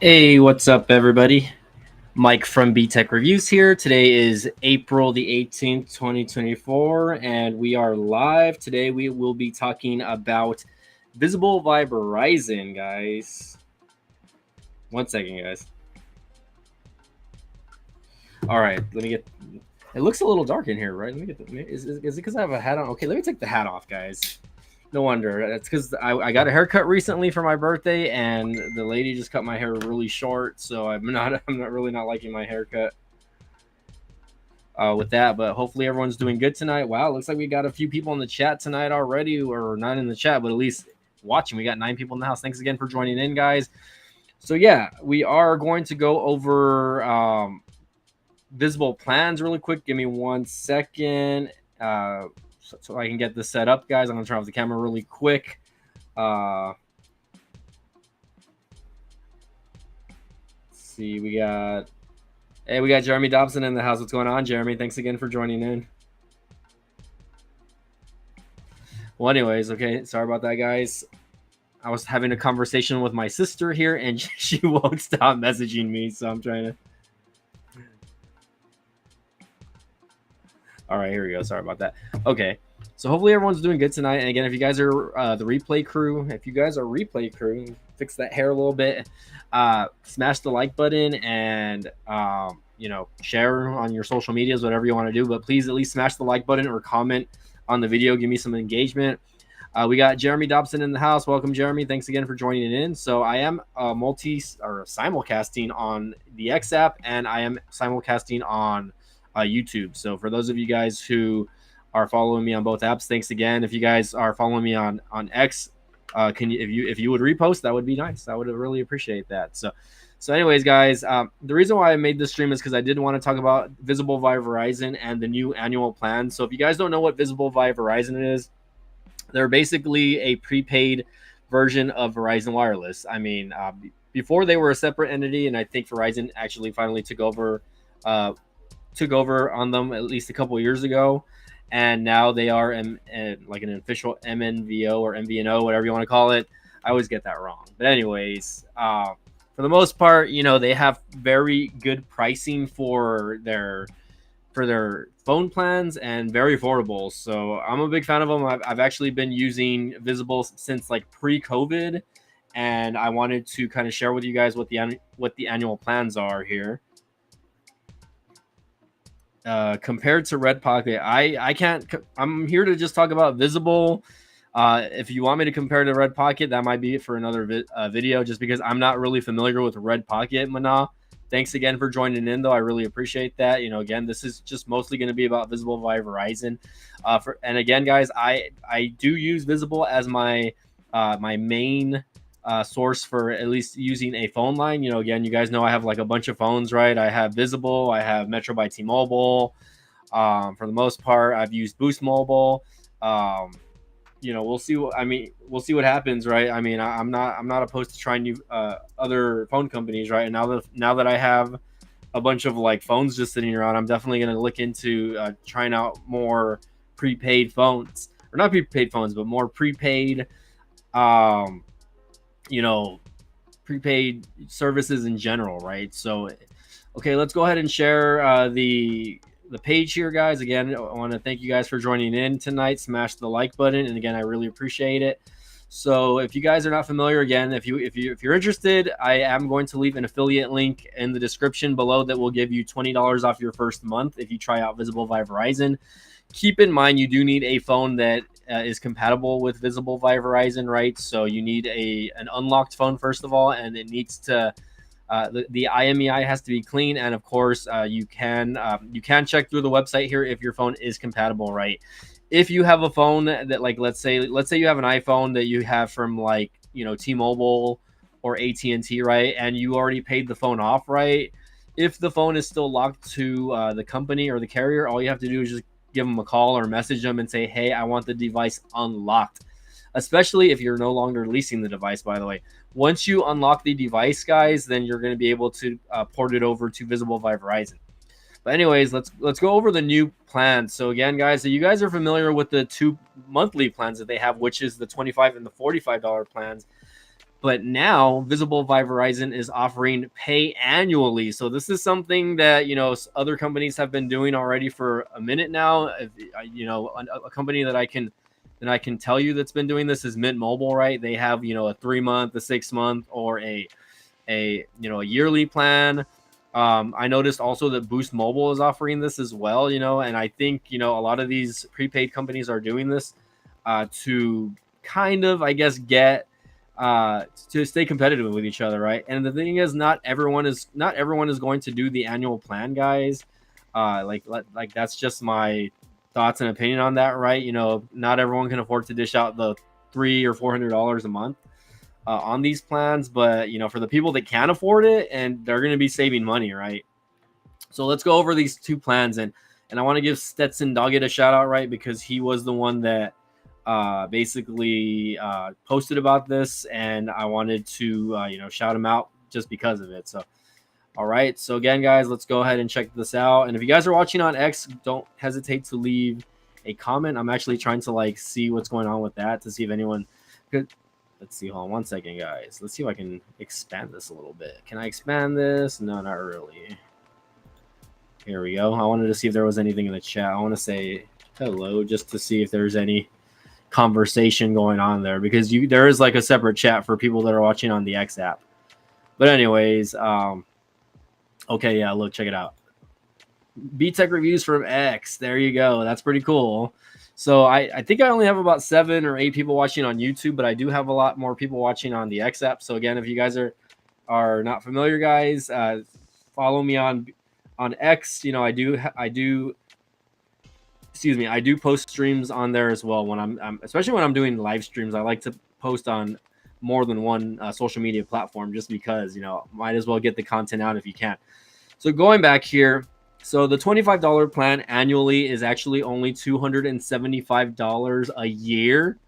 Hey, what's up, everybody? Mike from B-Tech Reviews here. Today is April the 18th, 2024, and we are live. Today we will be talking about Visible by Verizon, guys. One second, guys. All right, let me get... It looks a little dark in here, right? Let me get the... Is it because I have a hat on? Okay, let me take the hat off, guys. No wonder. It's because I got a haircut recently for my birthday, and the lady just cut my hair really short, so I'm not really not liking my haircut with that. But hopefully everyone's doing good tonight. Wow, looks like we got a few people in the chat tonight already, or not in the chat, but at least watching. We got 9 people in the house. Thanks again for joining in, guys. So yeah, we are going to go over visible plans really quick. Give me 1 second. So I can get this set up, guys. I'm gonna turn off the camera really quick. Let's see, we got Jeremy Dobson in the house. What's going on, Jeremy? Thanks again for joining in. Well, anyways, okay, sorry about that, guys. I was having a conversation with my sister here, and she won't stop messaging me, so I'm trying to... All right, here we go. Sorry about that. Okay, so hopefully everyone's doing good tonight. And again, if you guys are the replay crew, fix that hair a little bit, smash the like button and share on your social medias, whatever you want to do. But please at least smash the like button or comment on the video. Give me some engagement. We got Jeremy Dobson in the house. Welcome, Jeremy. Thanks again for joining in. So I am simulcasting on the X app, and I am simulcasting on YouTube. So for those of you guys who are following me on both apps, thanks again. If you guys are following me on X, if you would repost, that would be nice. I would really appreciate that. So anyways, guys, the reason why I made this stream is because I did want to talk about Visible via Verizon and the new annual plan. So if you guys don't know what Visible via Verizon is, they're basically a prepaid version of Verizon Wireless. I mean, before they were a separate entity, and I think Verizon actually finally took over on them at least a couple years ago, and now they are like an official MNVO or MVNO, whatever you want to call it. I always get that wrong, but anyways, for the most part, they have very good pricing for their phone plans and very affordable. So I'm a big fan of them. I've actually been using Visible since like pre-COVID, and I wanted to kind of share with you guys what the annual plans are here. Compared to Red Pocket, I'm here to just talk about Visible. If you want me to compare to Red Pocket, that might be it for another video, just because I'm not really familiar with Red Pocket, Mana. Thanks again for joining in, though. I really appreciate that. Again, this is just mostly going to be about Visible via Verizon. And again, guys, I do use Visible as my main source for at least using a phone line. Again, you guys know I have like a bunch of phones, right? I have Visible, I have Metro by T-Mobile. For the most part, I've used Boost Mobile. We'll see what happens, right? I mean, I'm not opposed to trying new other phone companies, right? And now that I have a bunch of like phones just sitting around, I'm definitely going to look into trying out more prepaid phones, or not prepaid phones, but more prepaid prepaid services in general, right? So okay, let's go ahead and share the page here, guys. Again, I want to thank you guys for joining in tonight. Smash the like button, and again, I really appreciate it. So if you guys are not familiar, again, if you're interested, I am going to leave an affiliate link in the description below that will give you $20 off your first month if you try out Visible via Verizon. Keep in mind, you do need a phone that is compatible with Visible via Verizon, right? So you need an unlocked phone first of all, and it needs to the IMEI has to be clean, and of course you can check through the website here if your phone is compatible, right? If you have a phone that, like, let's say you have an iPhone that you have from like T-Mobile or AT&T, right, and you already paid the phone off, right? If the phone is still locked to the company or the carrier, all you have to do is just give them a call or message them and say, hey, I want the device unlocked. Especially if you're no longer leasing the device, by the way. Once you unlock the device, guys, then you're going to be able to port it over to Visible via Verizon. But anyways, let's go over the new plans. So again, guys, so you guys are familiar with the 2 monthly plans that they have, which is the $25 and the $45 plans. But now Visible by Verizon is offering pay annually. So this is something that, other companies have been doing already for a minute now. A company that I can tell you that's been doing this is Mint Mobile, right? They have, a 3-month, a 6-month, or a yearly plan. I noticed also that Boost Mobile is offering this as well, and I think, a lot of these prepaid companies are doing this to kind of, I guess, get to stay competitive with each other, right? And the thing is, not everyone is going to do the annual plan, guys. Like that's just my thoughts and opinion on that, right? Not everyone can afford to dish out the $300 or $400 a month on these plans, but for the people that can afford it and they're going to be saving money, right? So let's go over these two plans, and I want to give Stetson Doggett a shout out, right? Because he was the one that basically posted about this, and I wanted to shout him out just because of it. So all right, so again, guys, let's go ahead and check this out. And if you guys are watching on X, don't hesitate to leave a comment. I'm actually trying to see what's going on with that, to see if anyone could. Let's see, hold on one second, guys. Let's see if I can expand this a little bit. Can I expand this? No, not really. Here we go. I wanted to see if there was anything in the chat. I want to say hello just to see if there's any conversation going on there, because there is a separate chat for people that are watching on the X app. But anyways, okay, yeah, look, check it out. B-Tech reviews from X. There you go. That's pretty cool. So I think I only have about 7 or 8 people watching on YouTube, but I do have a lot more people watching on the X app. So again, if you guys are not familiar, guys, follow me on X. I do post streams on there as well when I'm especially when I'm doing live streams. I like to post on more than one social media platform, just because might as well get the content out if you can. So going back here, so the $25 plan annually is actually only $275 a year,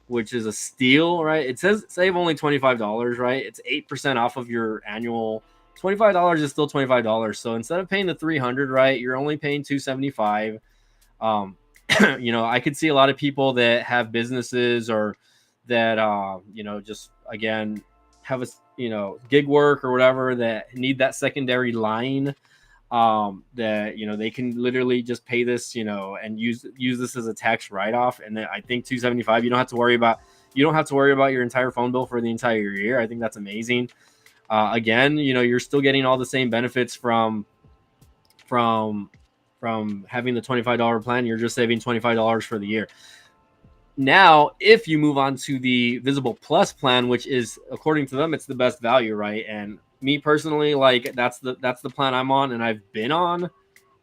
which is a steal, right? It says save only $25, right? It's 8% off of your annual. $25 is still $25. So instead of paying the $300, right, you're only paying $275. I could see a lot of people that have businesses, or that just again have a gig work or whatever, that need that secondary line, that they can literally just pay this, and use this as a tax write-off. And then I think $275, you don't have to worry about your entire phone bill for the entire year. I think that's amazing. Again, you're still getting all the same benefits from having the $25 plan. You're just saving $25 for the year. Now, if you move on to the Visible Plus plan, which is, according to them, it's the best value, right? And me personally, that's the plan I'm on, and I've been on.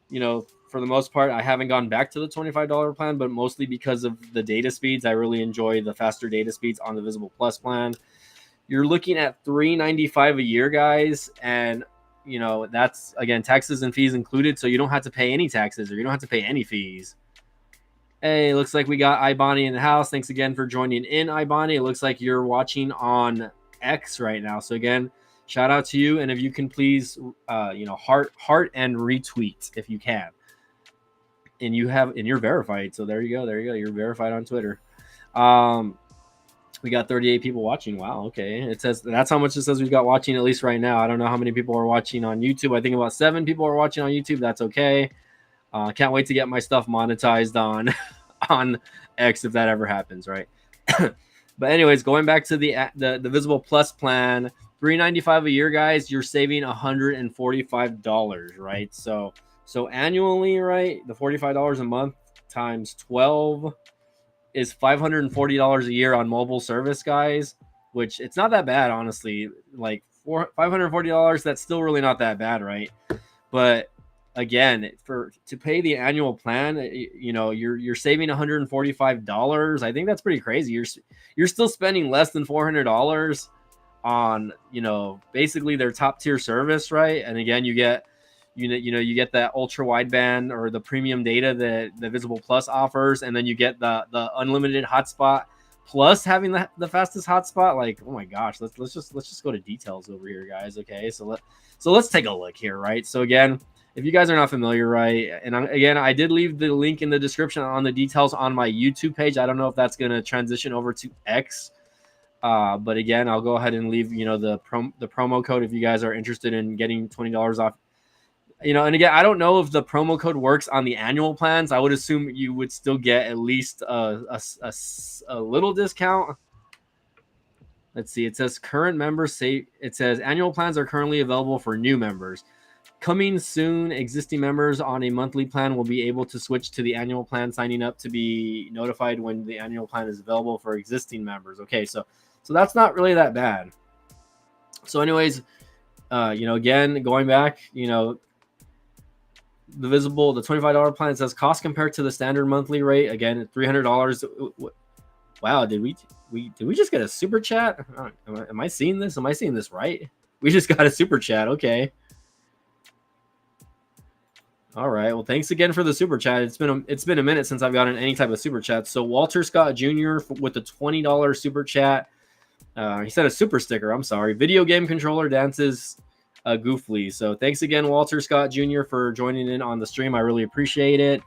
For the most part, I haven't gone back to the $25 plan, but mostly because of the data speeds. I really enjoy the faster data speeds on the Visible Plus plan. You're looking at $395 a year, guys, and that's, again, taxes and fees included, so you don't have to pay any taxes, or you don't have to pay any fees. Hey, looks like we got iBonnie in the house. Thanks again for joining in, iBonnie. It looks like you're watching on X right now. So again, shout out to you. And if you can please, heart and retweet if you can. And you're verified. So there you go. You're verified on Twitter. We got 38 people watching. Wow. Okay. It says that's how much it says we've got watching, at least right now. I don't know how many people are watching on YouTube. I think about 7 people are watching on YouTube. That's okay. Can't wait to get my stuff monetized on X if that ever happens, right? But anyways, going back to the Visible Plus plan, $395 a year, guys, you're saving $145, right? So annually, right, the $45 a month times 12 is $540 a year on mobile service, guys, which it's not that bad, honestly. For $540, that's still really not that bad, right? But again, to pay the annual plan, you're saving $145. I think that's pretty crazy. You're still spending less than $400 on basically their top tier service, right? And again, you get you get that ultra wideband or the premium data that the Visible Plus offers, and then you get the unlimited hotspot plus having the fastest hotspot. Oh my gosh, let's just go to details over here, guys. Okay, so let's take a look here, right? So again, if you guys are not familiar, right, and I did leave the link in the description on the details on my YouTube page. I don't know if that's going to transition over to X But again, I'll go ahead and leave the promo code if you guys are interested in getting $20 off. And again, I don't know if the promo code works on the annual plans. I would assume you would still get at least a little discount. Let's see. It says current members say it says annual plans are currently available for new members. Coming soon, existing members on a monthly plan will be able to switch to the annual plan, signing up to be notified when the annual plan is available for existing members. Okay, so that's not really that bad. So anyways, again, going back, the $25 plan, it says cost compared to the standard monthly rate, again, $300. Wow, did we just get a super chat? Am I seeing this? Am I seeing this right? We just got a super chat. Okay. All right. Well, thanks again for the super chat. It's been a minute since I've gotten any type of super chat. So Walter Scott Jr. with the $20 super chat. He said a super sticker. I'm sorry. Video game controller dances goofly. So thanks again, Walter Scott Jr. for joining in on the stream. I really appreciate it.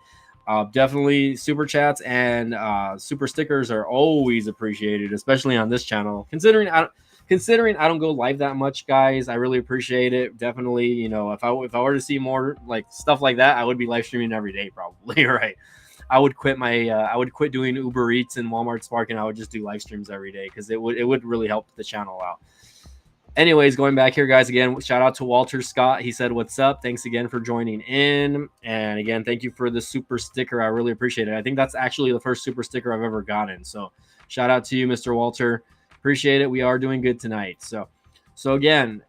Definitely super chats and super stickers are always appreciated, especially on this channel. Considering I don't go live that much, guys, I really appreciate it. Definitely, if I were to see more like stuff like that, I would be live streaming every day, probably. Right? I would quit doing Uber Eats and Walmart Spark, and I would just do live streams every day because it would really help the channel out. Anyways, going back here, guys, again, shout out to Walter Scott. He said, what's up? Thanks again for joining in. And again, thank you for the super sticker. I really appreciate it. I think that's actually the first super sticker I've ever gotten. So shout out to you, Mr. Walter. Appreciate it. We are doing good tonight. So again,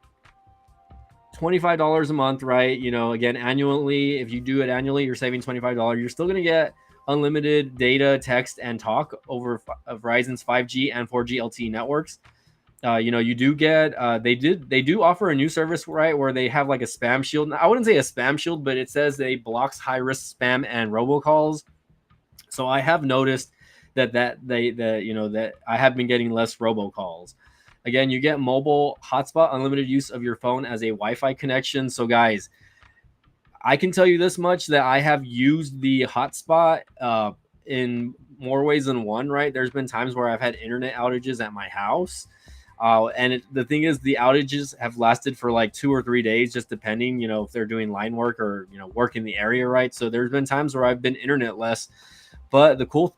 $25 a month, right? Again, annually, if you do it annually, you're saving $25. You're still going to get unlimited data, text, and talk over Verizon's 5G and 4G LTE networks. You do get they do offer a new service, right, where they have like a spam shield. I wouldn't say a spam shield, but it says they blocks high risk spam and robocalls. So I have noticed that I have been getting less robocalls. Again, you get mobile hotspot, unlimited use of your phone as a Wi-Fi connection. So guys, I can tell you this much, that I have used the hotspot in more ways than one, right? There's been times where I've had internet outages at my house. And the thing is, the outages have lasted for like 2 or 3 days, just depending, if they're doing line work or, work in the area, right? So there's been times where I've been internetless. But the cool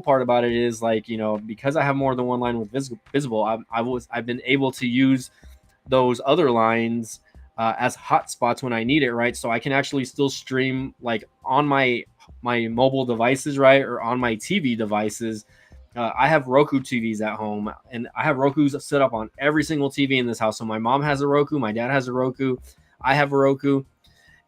part about it is, like, because I have more than one line with Visible, I've been able to use those other lines as hotspots when I need it, right? So I can actually still stream like on my mobile devices, right, or on my TV devices. I have Roku TVs at home, and I have Rokus set up on every single TV in this house. So my mom has a Roku, my dad has a Roku, I have a Roku,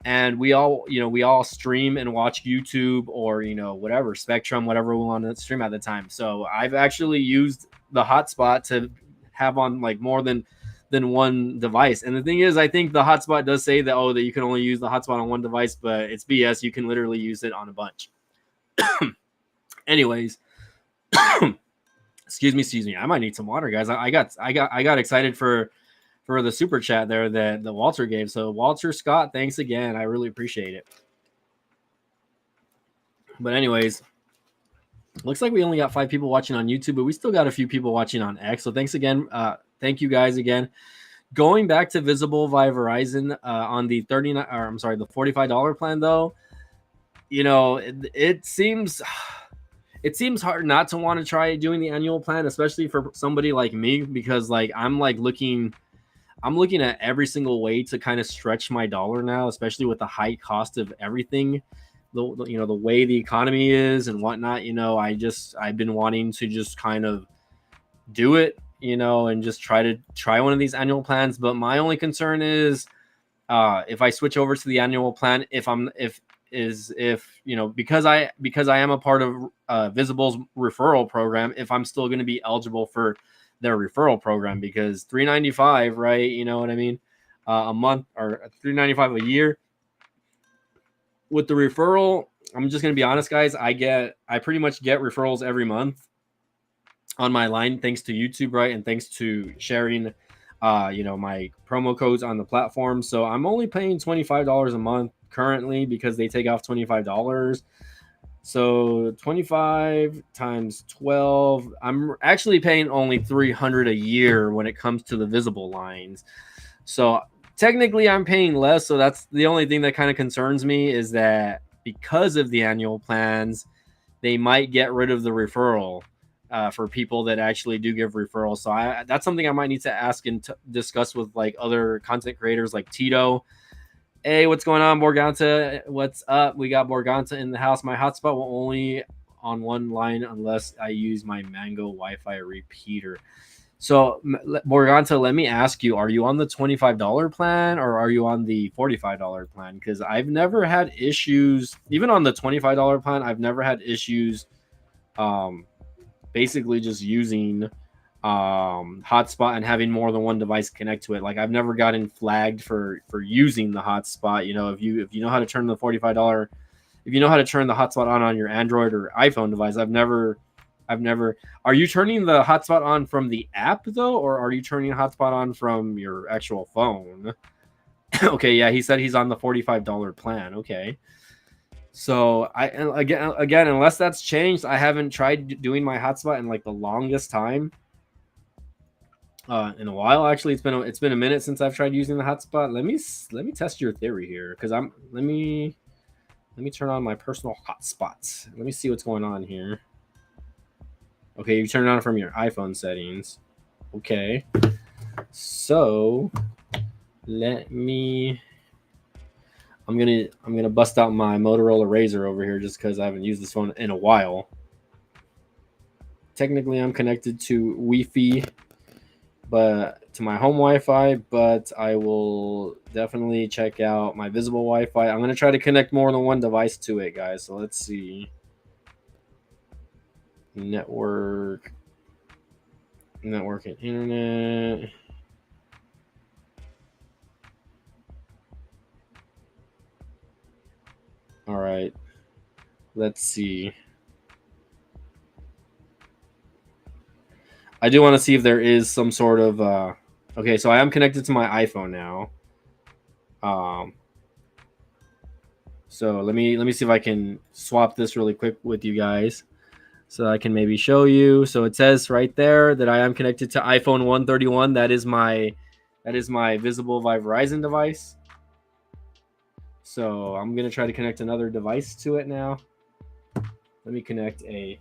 and we all stream and watch YouTube or whatever, Spectrum, whatever we want to stream at the time. So I've actually used the hotspot to have on like more than one device. And the thing is, I think the hotspot does say that you can only use the hotspot on one device, but it's BS. You can literally use it on a bunch. Anyways. Excuse me. I might need some water, guys. I got excited for the super chat there that Walter gave. So Walter Scott, thanks again. I really appreciate it. But anyways, looks like we only got 5 people watching on YouTube, but we still got a few people watching on X. So thanks again. Thank you guys again. Going back to Visible via Verizon on the the $45 plan though, it seems hard not to want to try doing the annual plan, especially for somebody like me, because like I'm looking at every single way to kind of stretch my dollar now, especially with the high cost of everything, the way the economy is and whatnot. I've been wanting to just kind of do it, and just try one of these annual plans. But my only concern is if I switch over to the annual plan, because I am a part of Visible's referral program, if I'm still going to be eligible for their referral program, because $395, right? You know what I mean? A month, or $395 a year with the referral. I'm just going to be honest, guys. I pretty much get referrals every month on my line, thanks to YouTube, right? And thanks to sharing, my promo codes on the platform. So I'm only paying $25 a month currently because they take off $25. So 25 times 12. I'm actually paying only 300 a year when it comes to the visible lines. So technically I'm paying less. So that's the only thing that kind of concerns me, is that because of the annual plans, they might get rid of the referral for people that actually do give referrals. So that's something I might need to ask and discuss with like other content creators like Tito. Hey, what's going on, Borganta? What's up? We got Borganta in the house. My hotspot will only on one line unless I use my Mango Wi-Fi repeater. So, Borganta, let me ask you: are you on the $25 plan or are you on the $45 plan? Because I've never had issues, even on the $25 plan. I've never had issues, um, basically just using hotspot and having more than one device connect to it. Like I've never gotten flagged for using the hotspot. You know, if you know how to turn the $45, if you know how to turn the hotspot on your Android or iPhone device, I've never. Are you turning the hotspot on from the app though, or are you turning hotspot on from your actual phone? Okay, yeah, he said he's on the $45 plan. Okay. So again, unless that's changed, I haven't tried doing my hotspot in like the longest time in a while. Actually, it's been a minute since I've tried using the hotspot. Let me test your theory here, because let me turn on my personal hotspots. Let me see what's going on here. Okay, you turn it on from your iPhone settings. Okay, so let me. I'm gonna bust out my Motorola Razr over here just because I haven't used this phone in a while. Technically, I'm connected to Wi-Fi, but to my home Wi-Fi. But I will definitely check out my visible Wi-Fi. I'm gonna try to connect more than one device to it, guys. So let's see. Network, network and internet. All right. Let's see. I do want to see if there is some sort of okay, so I am connected to my iPhone now. Um so let me see if I can swap this really quick with you guys so I can maybe show you. So it says right there that I am connected to iPhone 131. That is my visible by Verizon device. So I'm going to try to connect another device to it now. Let me connect a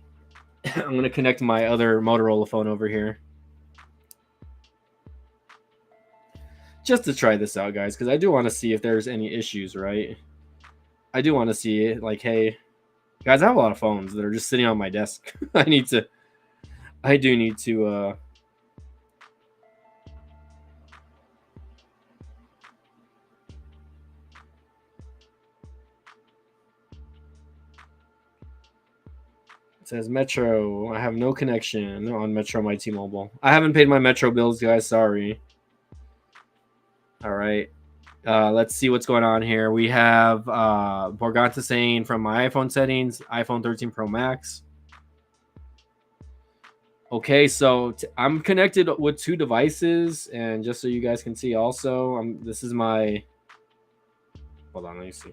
I'm going to connect my other Motorola phone over here. Just to try this out, guys, because I do want to see if there's any issues, right? I do want to see it. Like, hey, guys, I have a lot of phones that are just sitting on my desk. I do need to. It says Metro. I have no connection on Metro my T-Mobile. I haven't paid my Metro bills, guys. Sorry. All right. Let's see what's going on here. We have Borgata saying from my iPhone settings, iPhone 13 Pro Max. Okay, so I'm connected with two devices, and just so you guys can see, also, this is my. Hold on, let me see.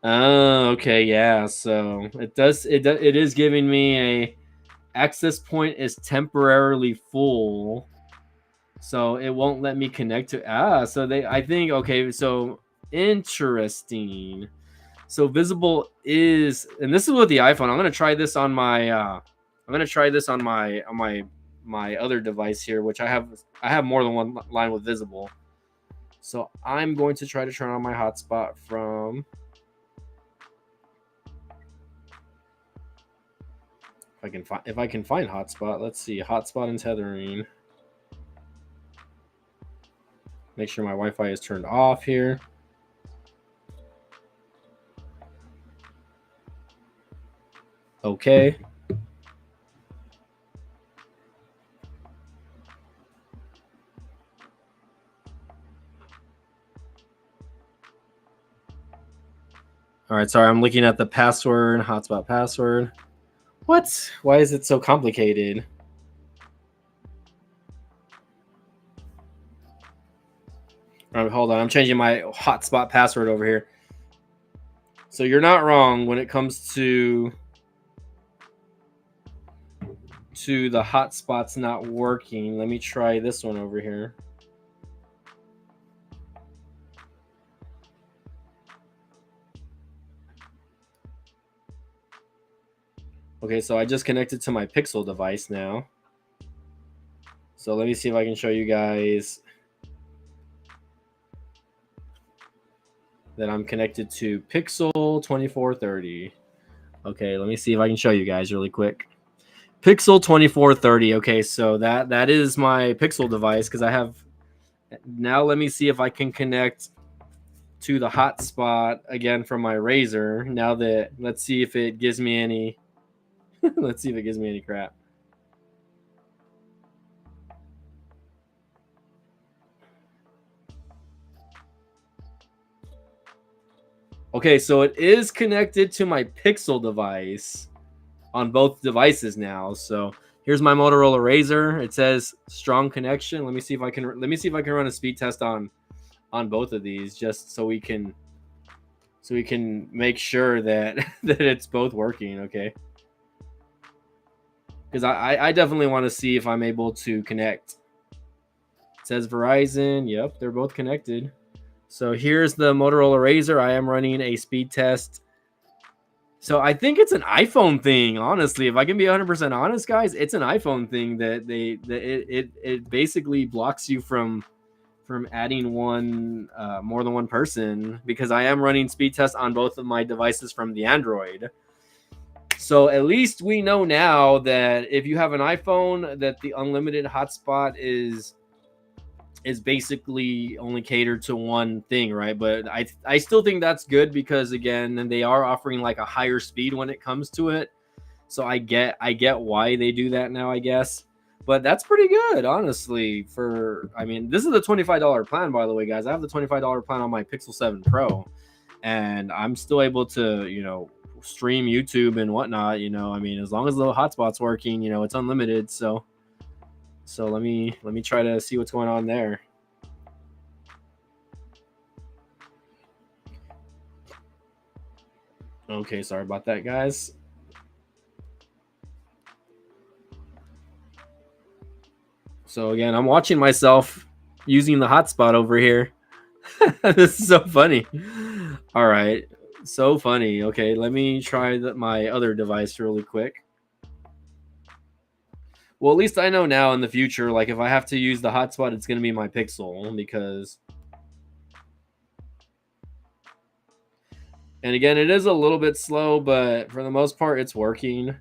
Oh, okay, yeah. So it is giving me a access point is temporarily full, so it won't let me connect to. So I think, okay, so interesting. So visible is, and this is with the iPhone. I'm gonna try this on my. I'm gonna try this on my other device here, which I have more than one line with visible. So I'm going to try to turn on my hotspot from. If I can find hotspot, let's see, hotspot and tethering. Make sure my Wi-Fi is turned off here. Okay. All right, sorry, I'm looking at the password, hotspot password. What? Why is it so complicated? Hold on, I'm changing my hotspot password over here. So you're not wrong when it comes to the hotspots not working. Let me try this one over here. Okay, so I just connected to my Pixel device now. So let me see if I can show you guys that I'm connected to Pixel 2430. Okay, let me see if I can show you guys really quick. Pixel 2430. Okay, so that is my Pixel device because I have. Now let me see if I can connect to the hotspot again from my Razer. Now that let's see if it gives me any. Let's see if it gives me any crap. Okay, so it is connected to my Pixel device on both devices now. So here's my Motorola Razr. It says strong connection. Let me see if I can run a speed test on both of these just so we can make sure that that it's both working. Okay, because I definitely want to see if I'm able to connect. It says Verizon. Yep, they're both connected. So here's the Motorola Razr. I am running a speed test. So I think it's an iPhone thing, honestly. If I can be 100% honest, guys, it's an iPhone thing that it basically blocks you from adding one more than one person, because I am running speed tests on both of my devices from the Android. So at least we know now that if you have an iPhone, that the unlimited hotspot is basically only catered to one thing, right? But I still think that's good because again, they are offering like a higher speed when it comes to it. So I get why they do that now, I guess. But that's pretty good, honestly. I mean, this is the $25 plan, by the way, guys. I have the $25 plan on my Pixel 7 Pro, and I'm still able to, stream YouTube and whatnot. I mean, as long as the hotspot's working, it's unlimited. So let me try to see what's going on there. Okay, sorry about that, guys. So again, I'm watching myself using the hotspot over here. This is so funny. All right, so funny. Okay, let me try my other device really quick. Well, at least I know now in the future, like if I have to use the hotspot, it's going to be my Pixel because. And again, it is a little bit slow, but for the most part, it's working.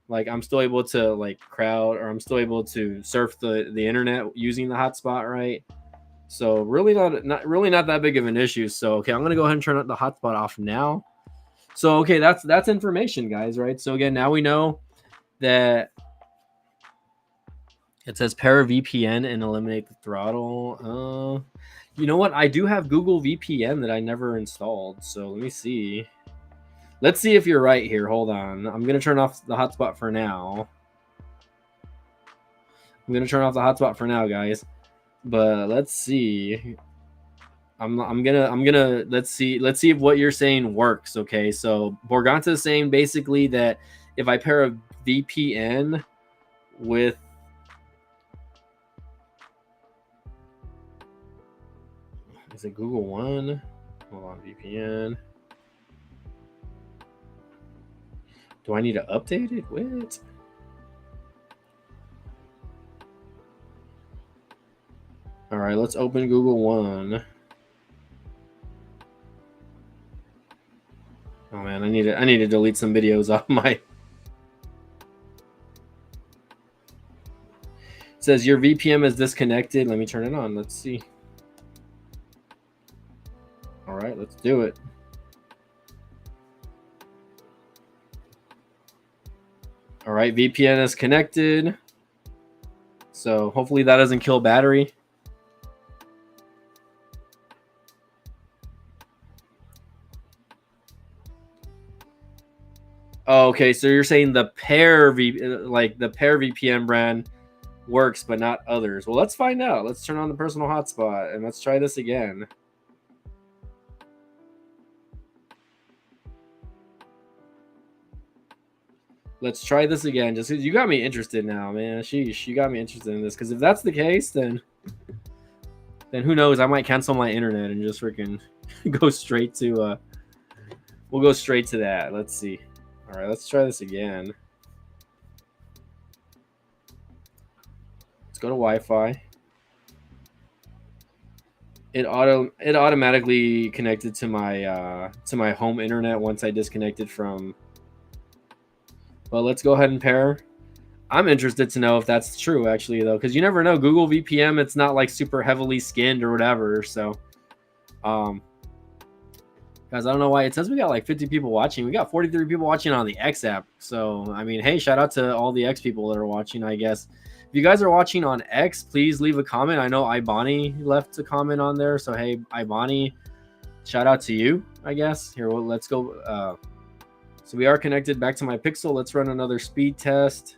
Like I'm still able to I'm still able to surf the internet using the hotspot, right? So really not that big of an issue. So okay, I'm gonna go ahead and turn the hotspot off now. So okay, that's information, guys, right? So again, now we know that it says pair VPN and eliminate the throttle. You know what? I do have Google VPN that I never installed. So let me see. Let's see if you're right here. Hold on. I'm gonna turn off the hotspot for now. Guys. But let's see. I'm gonna let's see if what you're saying works. Okay, so Borganta is saying basically that if I pair a VPN with is it Google One? Hold on, VPN. Do I need to update it? What? All right, let's open Google One. Oh man, I need to delete some videos off my. It says your VPN is disconnected. Let me turn it on. Let's see. All right, let's do it. All right, VPN is connected. So hopefully that doesn't kill battery. Oh, okay, so you're saying the pair VPN brand works but not others. Well, let's find out. Let's turn on the personal hotspot and let's try this again. Let's try this again. Just you got me interested now, man. Sheesh, you got me interested in this. Because if that's the case, then who knows? I might cancel my internet and just freaking go straight to. We'll go straight to that. Let's see. All right, let's try this again. Let's go to Wi-Fi. It automatically connected to my home internet once I disconnected from. Well, let's go ahead and pair. I'm interested to know if that's true, actually, though, because you never know. Google VPN, it's not like super heavily skinned or whatever. So, guys, I don't know why it says we got like 50 people watching. We got 43 people watching on the X app. So, I mean, hey, shout out to all the X people that are watching, I guess. If you guys are watching on X, please leave a comment. I know Ibani left a comment on there. So, hey, Ibani, shout out to you, I guess. Here, well, let's go. So we are connected back to my Pixel. Let's run another speed test.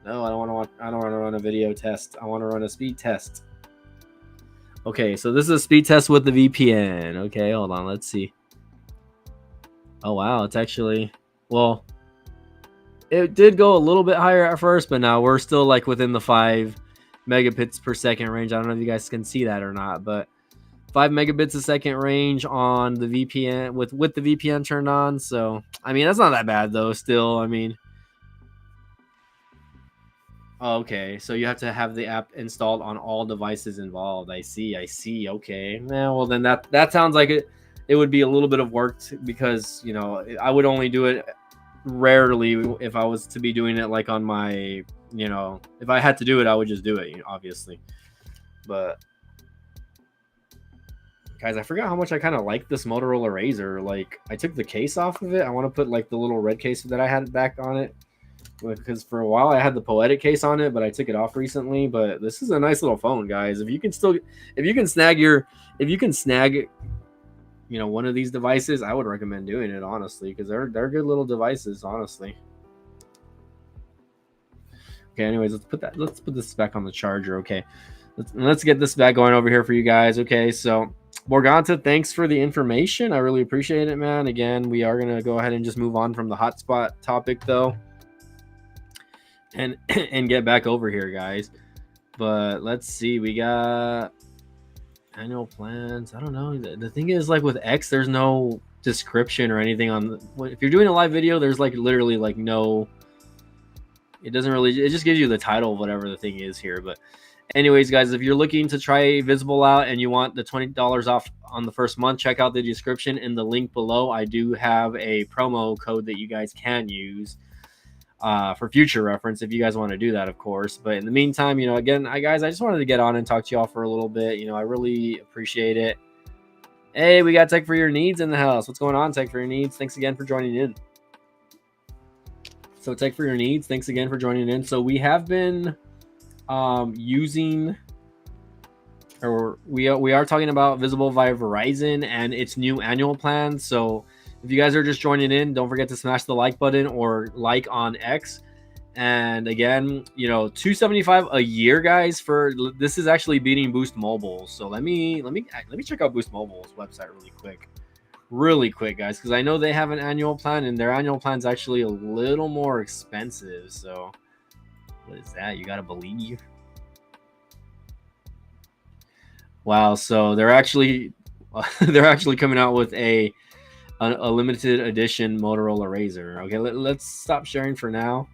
No, I don't want to run a video test. I want to run a speed test. Okay, so this is a speed test with the VPN. Okay, hold on. Let's see. Oh, wow. It's actually, well, it did go a little bit higher at first, but now we're still like within the 5 megabits per second range. I don't know if you guys can see that or not, but 5 megabits a second range on the VPN with the VPN turned on. So, I mean, that's not that bad though. Still, I mean, okay. So you have to have the app installed on all devices involved. I see. Okay. Yeah, well then that sounds like it would be a little bit of work because, you know, I would only do it rarely if I was to be doing it like on my, you know, if I had to do it, I would just do it, obviously. But guys, I forgot how much I kind of like this Motorola Razr. Like, I took the case off of it. I want to put like the little red case that I had back on it, because for a while I had the Poetic case on it, but I took it off recently. But this is a nice little phone, guys. If you can snag, you know, one of these devices, I would recommend doing it, honestly, because they're good little devices, honestly. Okay, anyways, let's put this back on the charger. Okay, let's get this back going over here for you guys. Okay, so Morganta, thanks for the information. I really appreciate it, man. Again, we are gonna go ahead and just move on from the hotspot topic though, and get back over here, guys. But let's see, we got annual plans. I don't know. The thing is, like with X, there's no description or anything on. If you're doing a live video, there's like literally like no. It doesn't really. It just gives you the title of whatever the thing is here, but. Anyways, guys, if you're looking to try Visible out and you want the $20 off on the first month, check out the description in the link below. I do have a promo code that you guys can use for future reference if you guys want to do that, of course. But in the meantime, you know, again, guys, I just wanted to get on and talk to y'all for a little bit. You know, I really appreciate it. Hey, we got Tech for Your Needs in the house. What's going on, Tech for Your Needs? Thanks again for joining in. So Tech for Your Needs, thanks again for joining in. So we have been... using, or we are talking about Visible via Verizon and its new annual plan. So if you guys are just joining in, don't forget to smash the like button or like on X. And again, you know, $275 a year, guys. For this is actually beating Boost Mobile. So let me check out Boost Mobile's website really quick, guys, because I know they have an annual plan and their annual plan is actually a little more expensive. So. What is that? You gotta believe. Wow, so they're actually coming out with a limited edition Motorola Razr. Okay, let's stop sharing for now.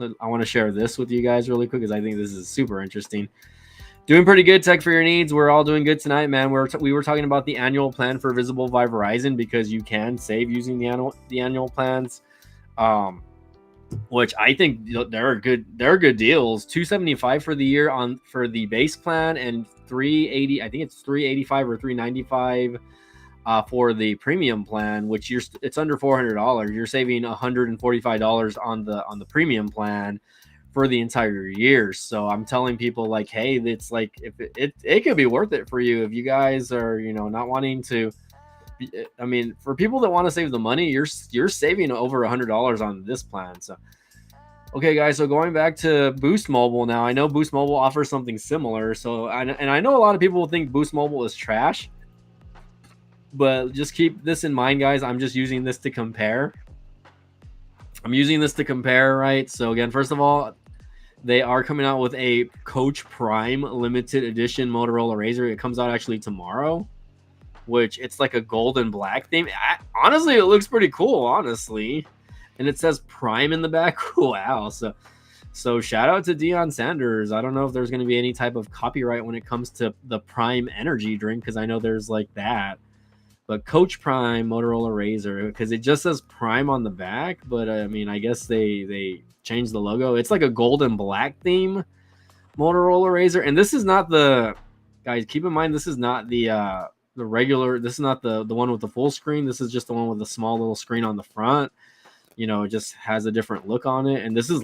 I want to share this with you guys really quick because I think this is super interesting. Doing pretty good, Tech for Your Needs. We're all doing good tonight, man. We were talking about the annual plan for Visible via Verizon because you can save using the annual plans. Which I think they're good deals. $275 for the year for the base plan and $380. I think it's $385 or $395 for the premium plan, which it's under $400. You're saving $145 on the premium plan for the entire year. So I'm telling people like, hey, it's like if it could be worth it for you if you guys are, you know, not wanting to. I mean, for people that want to save the money, you're saving over $100 on this plan. So Okay, guys, so going back to Boost Mobile now, I know Boost Mobile offers something similar. So, and I know a lot of people will think Boost Mobile is trash, but just keep this in mind, guys. I'm just using this to compare. Right? So, again, first of all, they are coming out with a Coach Prime limited edition Motorola Razr. It comes out actually tomorrow, which it's like a gold and black theme. Honestly, it looks pretty cool, honestly. And it says Prime in the back. Wow. So shout out to Deion Sanders. I don't know if there's going to be any type of copyright when it comes to the Prime energy drink, because I know there's like that. But Coach Prime Motorola Razr, because it just says Prime on the back. But I mean, I guess they changed the logo. It's like a gold and black theme Motorola Razr, and this is not the guys. Keep in mind, this is not the regular. This is not the one with the full screen. This is just the one with the small little screen on the front. You know, it just has a different look on it. And this is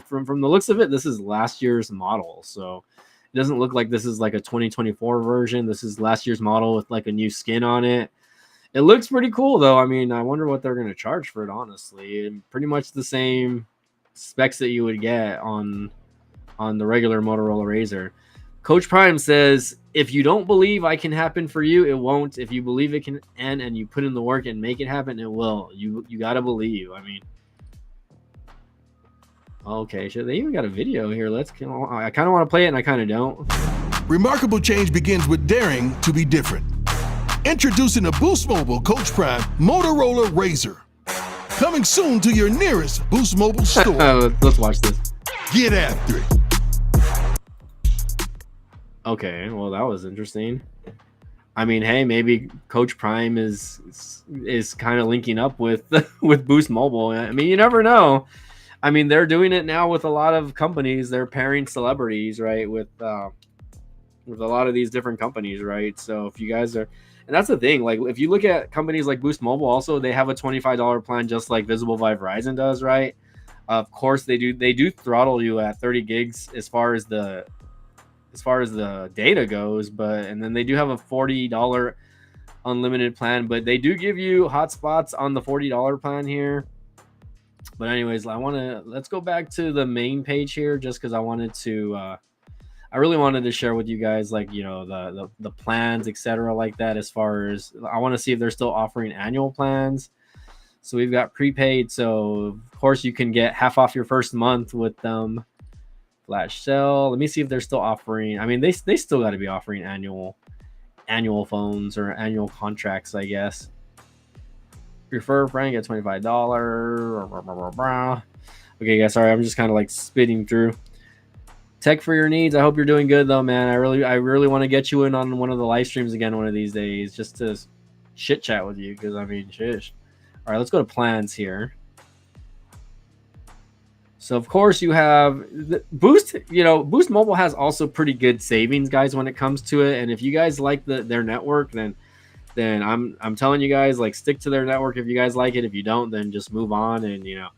from the looks of it, this is last year's model. So it doesn't look like this is like a 2024 version. This is last year's model with like a new skin on it. It looks pretty cool though. I mean, I wonder what they're going to charge for it, honestly. And pretty much the same specs that you would get on the regular Motorola Razr. Coach Prime says, if you don't believe I can happen for you, it won't. If you believe it can and you put in the work and make it happen, it will. You got to believe. I mean, okay, so they even got a video here. I kind of want to play it and I kind of don't. Remarkable change begins with daring to be different. Introducing the Boost Mobile Coach Prime Motorola Razr. Coming soon to your nearest Boost Mobile store. Let's watch this. Get after it. Okay, well, that was interesting. I mean, hey, maybe Coach Prime is kind of linking up with with Boost Mobile. I mean, you never know. I mean, they're doing it now with a lot of companies. They're pairing celebrities, right, with a lot of these different companies, right? So if you guys are, and that's the thing, like if you look at companies like Boost Mobile, also they have a $25 plan just like Visible by Verizon does, right? Of course they do throttle you at 30 gigs as far as the data goes, but and then they do have a $40 unlimited plan, but they do give you hotspots on the $40 plan here. But anyways, let's go back to the main page here, just because I really wanted to share with you guys, like, you know, the plans, etc., like that. As far as I want to see if they're still offering annual plans. So we've got prepaid, so of course you can get half off your first month with them. Flash sale. Let me see if they're still offering. I mean, they still got to be offering annual phones or annual contracts, I guess. Refer a friend, get $25. Okay, guys, sorry, I'm just kind of like spitting through. Tech for your needs. I hope you're doing good though, man. I really want to get you in on one of the live streams again one of these days, just to chit chat with you, because I mean, shish. All right, let's go to plans here. So of course you have Boost. You know, Boost Mobile has also pretty good savings, guys, when it comes to it. And if you guys like their network, then I'm telling you guys, like, stick to their network if you guys like it. If you don't, then just move on. And you know,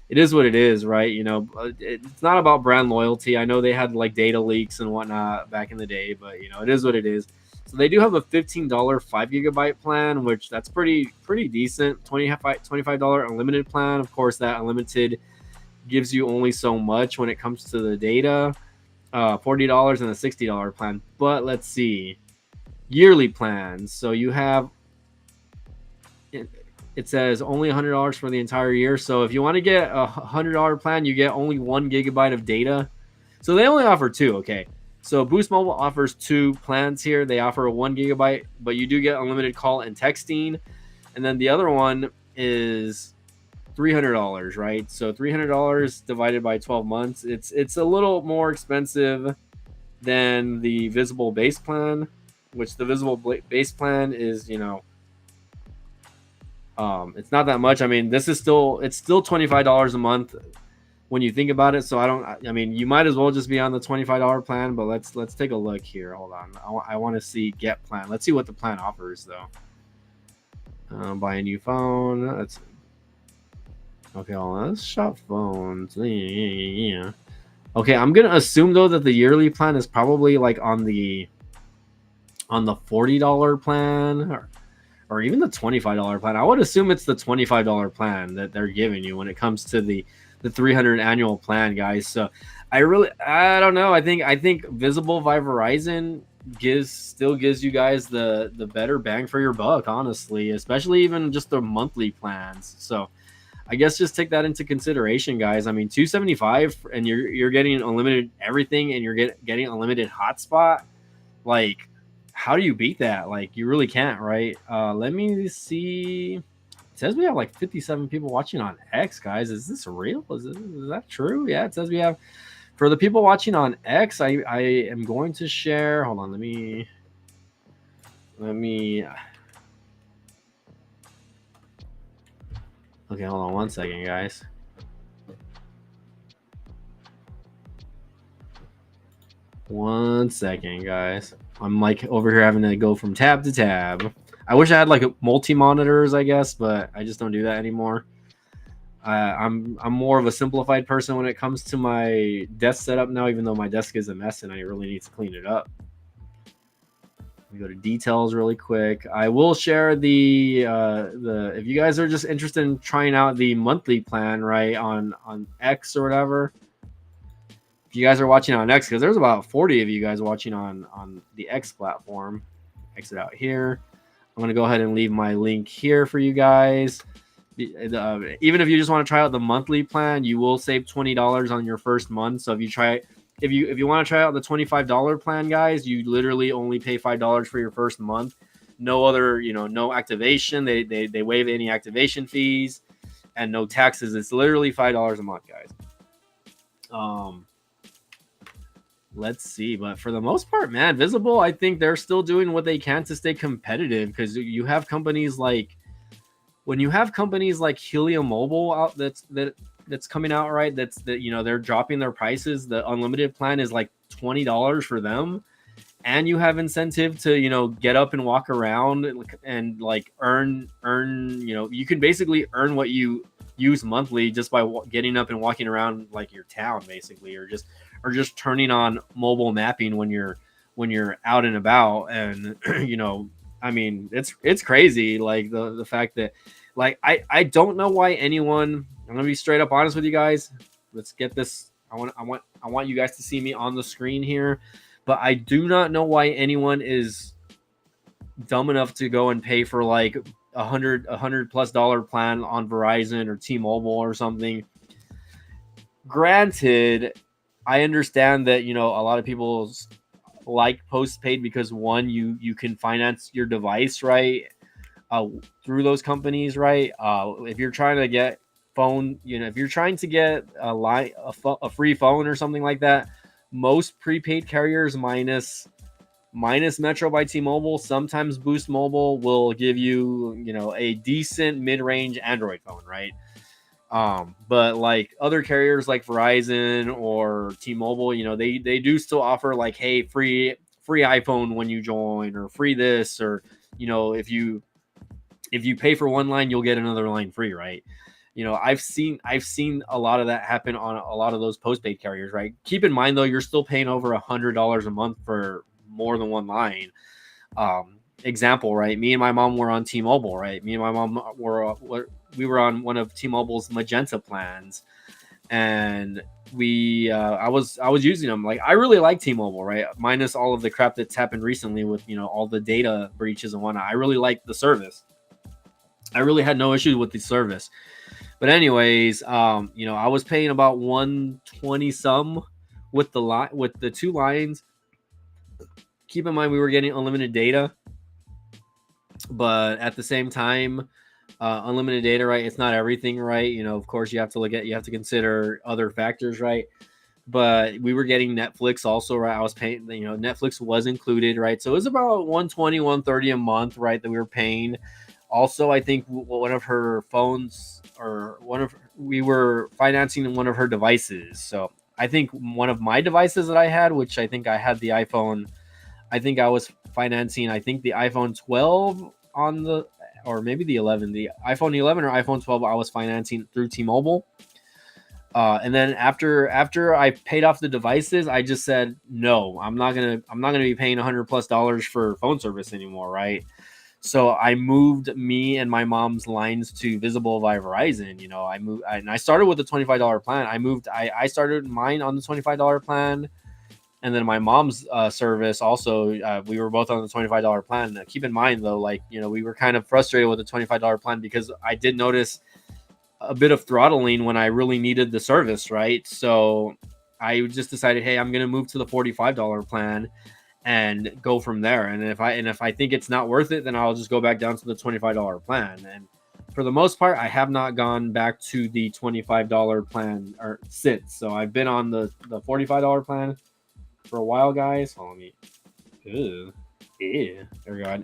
it is what it is, right? You know, it's not about brand loyalty. I know they had like data leaks and whatnot back in the day, but you know, it is what it is. So they do have a $15 5 gigabyte plan, which that's pretty decent. $25 unlimited plan. Of course, that unlimited gives you only so much when it comes to the data. $40 and a $60 plan. But let's see, yearly plans. So you have, it says only $100 for the entire year. So if you want to get a $100 plan, you get only 1 gigabyte of data. So they only offer 2. Okay, so Boost Mobile offers 2 plans here. They offer a 1 gigabyte, but you do get unlimited call and texting. And then the other one is $300, right? So $300 divided by 12 months. It's a little more expensive than the Visible base plan, which the Visible base plan is, you know, it's not that much. I mean, it's still $25 a month when you think about it. So I mean, you might as well just be on the $25 plan. But let's take a look here. Hold on, I want to see get plan. Let's see what the plan offers though. Buy a new phone. Okay, well, let's shop phones. Yeah. Okay, I'm gonna assume though that the yearly plan is probably like on the $40 plan or even the $25 plan. I would assume it's the $25 plan that they're giving you when it comes to the the 300 annual plan, guys. So I don't know. I think Visible by Verizon still gives you guys the better bang for your buck, honestly, especially even just the monthly plans. So I guess just take that into consideration, guys. I mean, 275 and you're getting unlimited everything, and you're getting unlimited hotspot. Like, how do you beat that? Like, you really can't, right? Let me see. It says we have like 57 people watching on X, guys. Is this real? Is that true? Yeah, it says we have. For the people watching on X, I am going to share. Hold on, let me. Okay, hold on one second, guys. One second, guys. I'm like over here having to go from tab to tab. I wish I had like multi monitors, I guess, but I just don't do that anymore. I'm more of a simplified person when it comes to my desk setup now, even though my desk is a mess and I really need to clean it up. Let me go to details really quick. I will share the if you guys are just interested in trying out the monthly plan, right, on X or whatever. If you guys are watching on X, because there's about 40 of you guys watching on the X platform. Exit out here. I'm gonna go ahead and leave my link here for you guys. Even if you just want to try out the monthly plan, you will save $20 on your first month. So if you want to try out the $25 plan, guys, you literally only pay $5 for your first month. No other, no activation. They waive any activation fees and no taxes. It's literally $5 a month, guys. Let's see, but for the most part, man, Visible, I think they're still doing what they can to stay competitive, because you have companies like Helium Mobile out that's coming out, right? They're dropping their prices. The unlimited plan is like $20 for them, and you have incentive to get up and walk around and like earn you can basically earn what you use monthly just by getting up and walking around like your town, basically, or just turning on mobile mapping when you're out and about. And I mean, it's crazy, like the fact that, like, I don't know why anyone. I'm gonna be straight up honest with you guys. Let's get this. I want you guys to see me on the screen here, but I do not know why anyone is dumb enough to go and pay for like $100+ plan on Verizon or T-Mobile or something. Granted, I understand that a lot of people like postpaid because, one, you can finance your device, right, through those companies, right? If you're trying to get phone, if you're trying to get a free phone or something like that, most prepaid carriers minus Metro by T-Mobile, sometimes Boost Mobile, will give you a decent mid-range Android phone, right? But like other carriers like Verizon or T-Mobile, they do still offer like, hey, free iPhone when you join, or free this, or if you pay for one line, you'll get another line free, right? I've seen a lot of that happen on a lot of those postpaid carriers, right? Keep in mind though, you're still paying over $100 a month for more than one line. Example, right? Me and my mom were on T-Mobile, right? Me and my mom we were on one of T-Mobile's Magenta plans, and I was using them. Like, I really like T-Mobile, right? Minus all of the crap that's happened recently with all the data breaches and whatnot. I really like the service. I really had no issues with the service. But anyways, I was paying about 120 some with the two lines. Keep in mind, we were getting unlimited data, but at the same time, unlimited data, right? It's not everything, right? Of course, you have to consider other factors, right? But we were getting Netflix also, right? I was paying, Netflix was included, right? So it was about 120, 130 a month, right? That we were paying. Also, I think one of her phones, we were financing one of her devices. So I think one of my devices that I had, which I think I had the iPhone, I think I was financing, the iPhone 12 or maybe the 11, the iPhone 11 or iPhone 12, I was financing through T-Mobile. And then after I paid off the devices, I just said, no, I'm not gonna be paying $100+ for phone service anymore, right? So I moved me and my mom's lines to Visible by Verizon. And I started with a $25 plan. I started mine on the $25 plan, and then my mom's service also. We were both on the $25 plan. Keep in mind though, we were kind of frustrated with the $25 plan because I did notice a bit of throttling when I really needed the service, right? So I just decided, hey, I'm gonna move to the $45 plan and go from there. And if I think it's not worth it, then I'll just go back down to the $25 plan. And for the most part, I have not gone back to the $25 plan or since. So I've been on the $45 plan for a while, guys. Follow me. Ew. Yeah. There we go.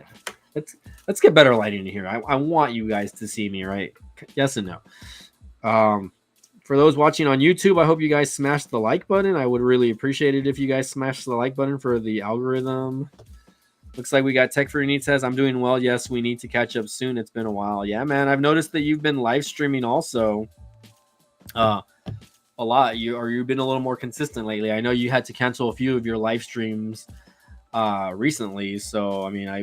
Let's get better lighting in here. I want you guys to see me, right? Yes and no. For those watching on YouTube, I hope you guys smash the like button. I would really appreciate it if you guys smash the like button for the algorithm. Looks like we got Tech for Your Needs says, I'm doing well. Yes, we need to catch up soon. It's been a while. Yeah, man. I've noticed that you've been live streaming also a lot. You've been a little more consistent lately. I know you had to cancel a few of your live streams recently. So, I mean, I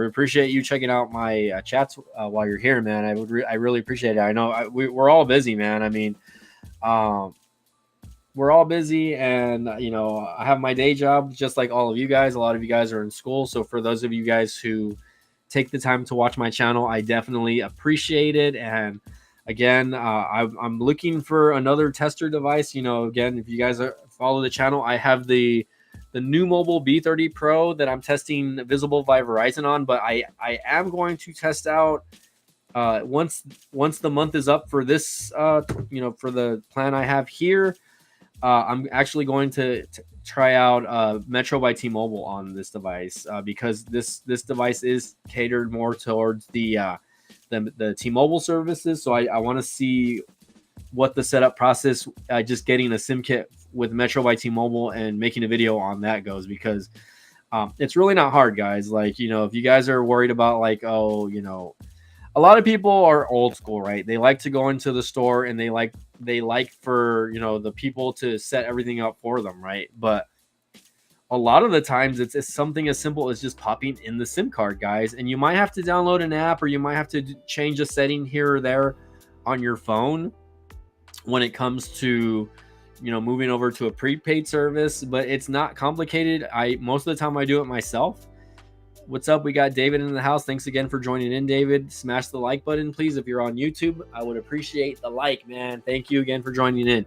appreciate you checking out my chats while you're here, man. I really appreciate it. I know we're all busy, man. I mean, we're all busy, and I have my day job just like all of you guys. A lot of you guys are in school, so for those of you guys who take the time to watch my channel, I definitely appreciate it. And again, I'm looking for another tester device. Again, if you guys follow the channel, I have the new mobile B30 Pro that I'm testing Visible by Verizon on, but I am going to test out once the month is up for this for the plan I have here. I'm actually going to try out Metro by T-Mobile on this device because this device is catered more towards the T-Mobile services. So I want to see what the setup process, just getting a SIM kit with Metro by T-Mobile and making a video on that goes, because it's really not hard, guys. If you guys are worried about a lot of people are old school, right? They like to go into the store and they like for the people to set everything up for them, right? But a lot of the times it's something as simple as just popping in the SIM card, guys. And you might have to download an app, or you might have to change a setting here or there on your phone when it comes to moving over to a prepaid service. But it's not complicated. Most of the time I do it myself. What's up? We got David in the house. Thanks again for joining in, David. Smash the like button, please. If you're on YouTube, I would appreciate the like, man. Thank you again for joining in.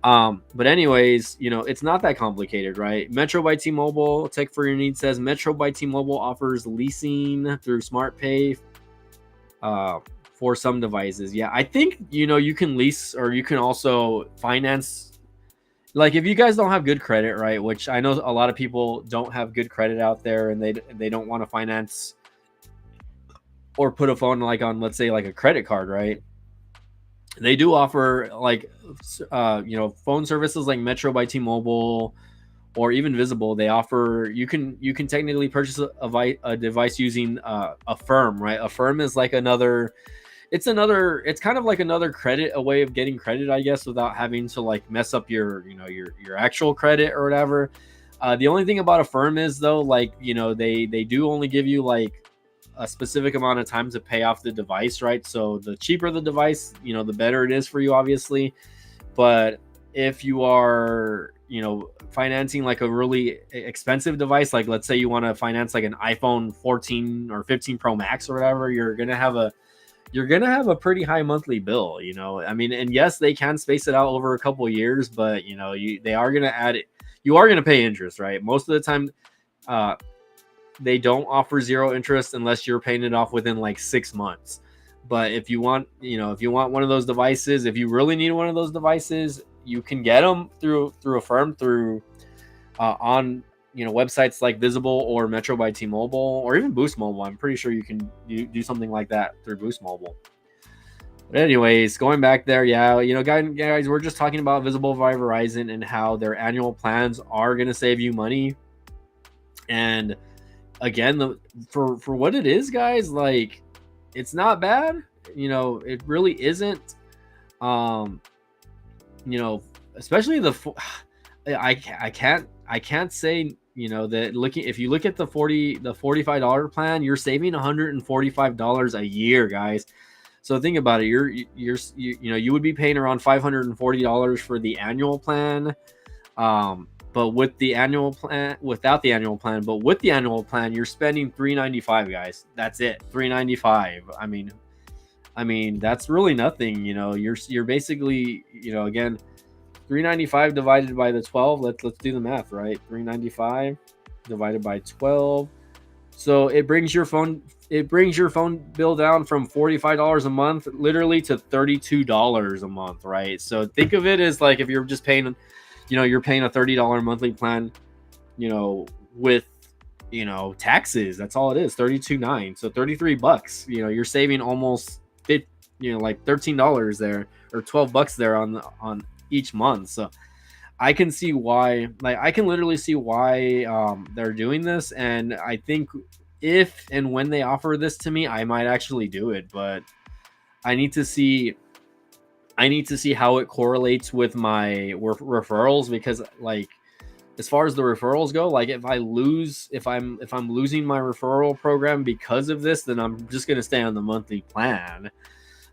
But anyways, it's not that complicated, right? Metro by T-Mobile, Tech for Your Needs says Metro by T-Mobile offers leasing through SmartPay for some devices. Yeah, I think, you can lease, or you can also finance. If you guys don't have good credit, right? Which I know a lot of people don't have good credit out there, and they don't want to finance or put a phone on, let's say, a credit card, right? They do offer phone services like Metro by T-Mobile or even Visible. They offer, you can technically purchase a device using a firm, right? A firm is it's kind of like another credit, a way of getting credit, I guess, without having to mess up your actual credit or whatever. The only thing about a firm is though, they do only give you a specific amount of time to pay off the device, right? So the cheaper the device, the better it is for you, obviously. But if you are, financing a really expensive device, let's say you want to finance an iPhone 14 or 15 Pro Max or whatever, you're gonna have a pretty high monthly bill. I mean, and yes, they can space it out over a couple of years, but they are gonna add it. You are gonna pay interest, right? Most of the time, they don't offer zero interest unless you're paying it off within 6 months. But if you want, one of those devices, if you really need one of those devices, you can get them through a firm, on websites like Visible or Metro by T-Mobile or even Boost Mobile. I'm pretty sure you can do something like that through Boost Mobile. But anyways, going back there, yeah, guys, we're just talking about Visible by Verizon and how their annual plans are going to save you money. And again, for what it is, guys, it's not bad. It really isn't. Especially I can't say you know, that looking, if you look at the $45 plan, you're saving $145 a year, guys. So think about it. You know, you would be paying around $540 for the annual plan. But with the annual plan, without the annual plan, but with the annual plan, you're spending $395, guys. That's it, $395. I mean that's really nothing. You know, you're basically, you know, again, 395 divided by the 12. Let's do the math, right? 395 divided by 12. So it brings your phone bill down from $45 a month literally to $32 a month, right? So think of it as like if you're just paying, you know, you're paying a $30 monthly plan, you know, with, you know, taxes. That's all it is, 32.9. So $33. You know, you're saving almost you know, like $13 there, or $12 there on each month. So I can see why, like I can literally see why they're doing this, and I think if and when they offer this to me, I might actually do it. But I need to see how it correlates with my referrals, because like as far as the referrals go, like if I'm losing my referral program because of this, then I'm just going to stay on the monthly plan.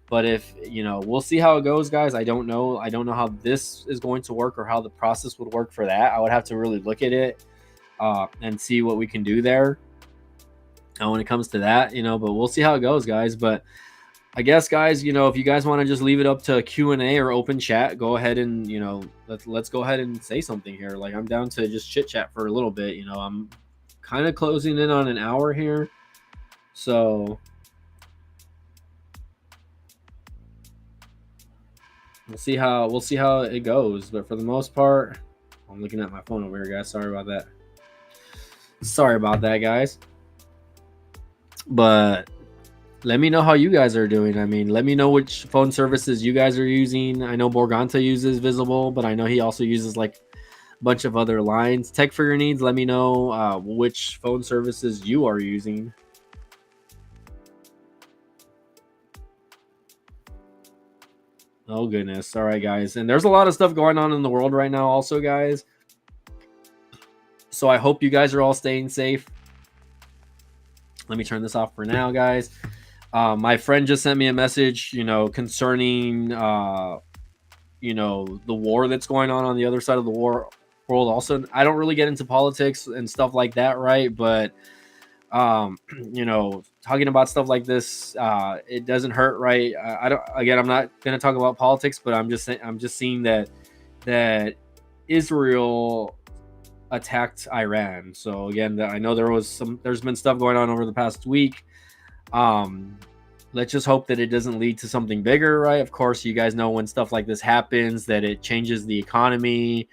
But if, you know, we'll see how it goes, guys. I don't know how this is going to work or how the process would work for that. I would have to really look at it and see what we can do there when it comes to that, you know, but we'll see how it goes, guys. But I guess, guys, you know, if you guys want to just leave it up to Q&A or open chat, go ahead and, you know, let's go ahead and say something here. Like I'm down to just chit chat for a little bit. You know, I'm kind of closing in on an hour here. So we'll see how it goes. But for the most part, I'm looking at my phone over here, guys. Sorry about that, guys. But let me know how you guys are doing. I mean, let me know which phone services you guys are using. I know Borganta uses Visible, but I know he also uses like a bunch of other lines. Tech for your needs. Let me know which phone services you are using. Oh goodness. All right, guys. And there's a lot of stuff going on in the world right now also, guys. So I hope you guys are all staying safe. Let me turn this off for now, guys. My friend just sent me a message, you know, concerning, you know, the war that's going on the other side of the world. Also, I don't really get into politics and stuff like that, right? But you know, talking about stuff like this, it doesn't hurt, right? I don't. Again, I'm not going to talk about politics, but I'm just seeing that Israel attacked Iran. So again, I know there's been stuff going on over the past week. Let's just hope that it doesn't lead to something bigger, right? Of course, you guys know when stuff like this happens, that it changes the economy.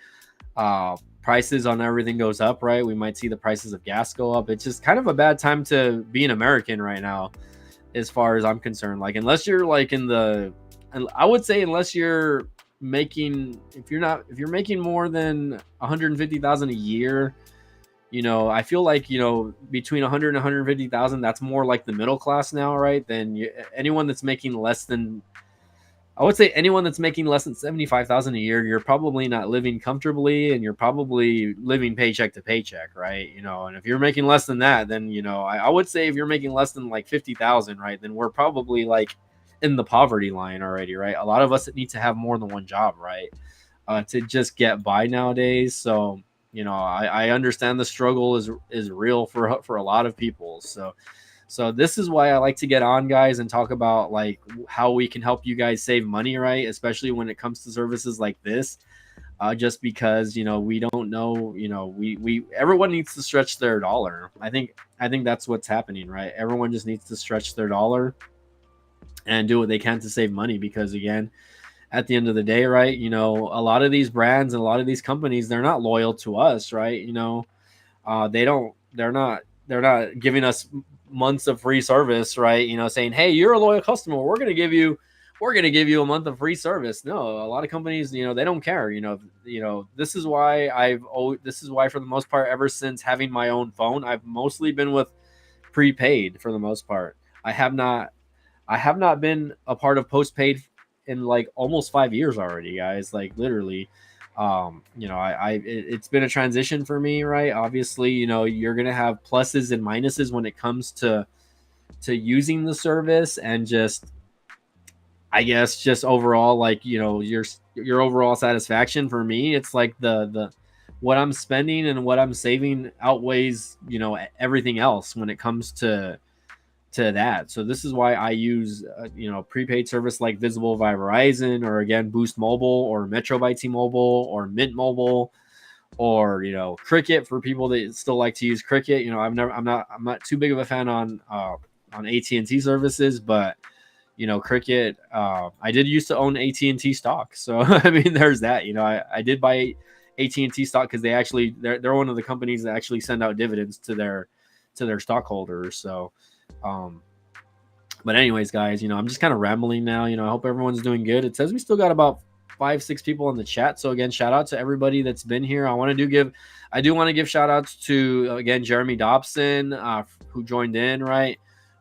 Prices on everything goes up, right? We might see the prices of gas go up. It's just kind of a bad time to be an American right now, as far as I'm concerned. Like, unless you're like I would say unless you're making, if you're making more than 150,000 a year, you know, I feel like, you know, between 100 and 150,000, that's more like the middle class now, right? Anyone that's making less than, I would say anyone that's making less than 75,000 a year, you're probably not living comfortably, and you're probably living paycheck to paycheck, right? You know, and if you're making less than that, then, you know, I would say if you're making less than like 50,000, right, then we're probably like in the poverty line already, right? A lot of us need to have more than one job, right, to just get by nowadays. So, you know, I understand the struggle is real for a lot of people. So this is why I like to get on, guys, and talk about like how we can help you guys save money, right? Especially when it comes to services like this. Just because, you know, we don't know, you know, we everyone needs to stretch their dollar. I think that's what's happening, right? Everyone just needs to stretch their dollar and do what they can to save money, because again, at the end of the day, right, you know, a lot of these brands and a lot of these companies, they're not loyal to us, right? You know, they're not giving us months of free service, right? You know, saying, hey, you're a loyal customer, we're going to give you a month of free service. No, a lot of companies, you know, they don't care. You know, this is why for the most part, ever since having my own phone, I've mostly been with prepaid for the most part. I have not been a part of postpaid in like almost 5 years already, guys. Like literally. You know, it's been a transition for me, right? Obviously, you know, you're gonna have pluses and minuses when it comes to using the service, and just, I guess, just overall, like, you know, your overall satisfaction. For me, it's like the what I'm spending and what I'm saving outweighs, you know, everything else when it comes to that. So this is why I use you know, prepaid service like Visible by Verizon, or again Boost Mobile, or Metro by T-Mobile, or Mint Mobile, or, you know, Cricket for people that still like to use Cricket. You know, I'm not too big of a fan on AT&T services, but, you know, Cricket, I did used to own AT&T stock, so I mean, there's that. You know, I did buy AT&T stock because they're one of the companies that actually send out dividends to their stockholders. So um but anyways, guys, you know, I'm just kind of rambling now. You know, I hope everyone's doing good. It says we still got about 5-6 people in the chat. So again, shout out to everybody that's been here. I do want to give shout outs to, again, Jeremy Dobson, who joined in, right?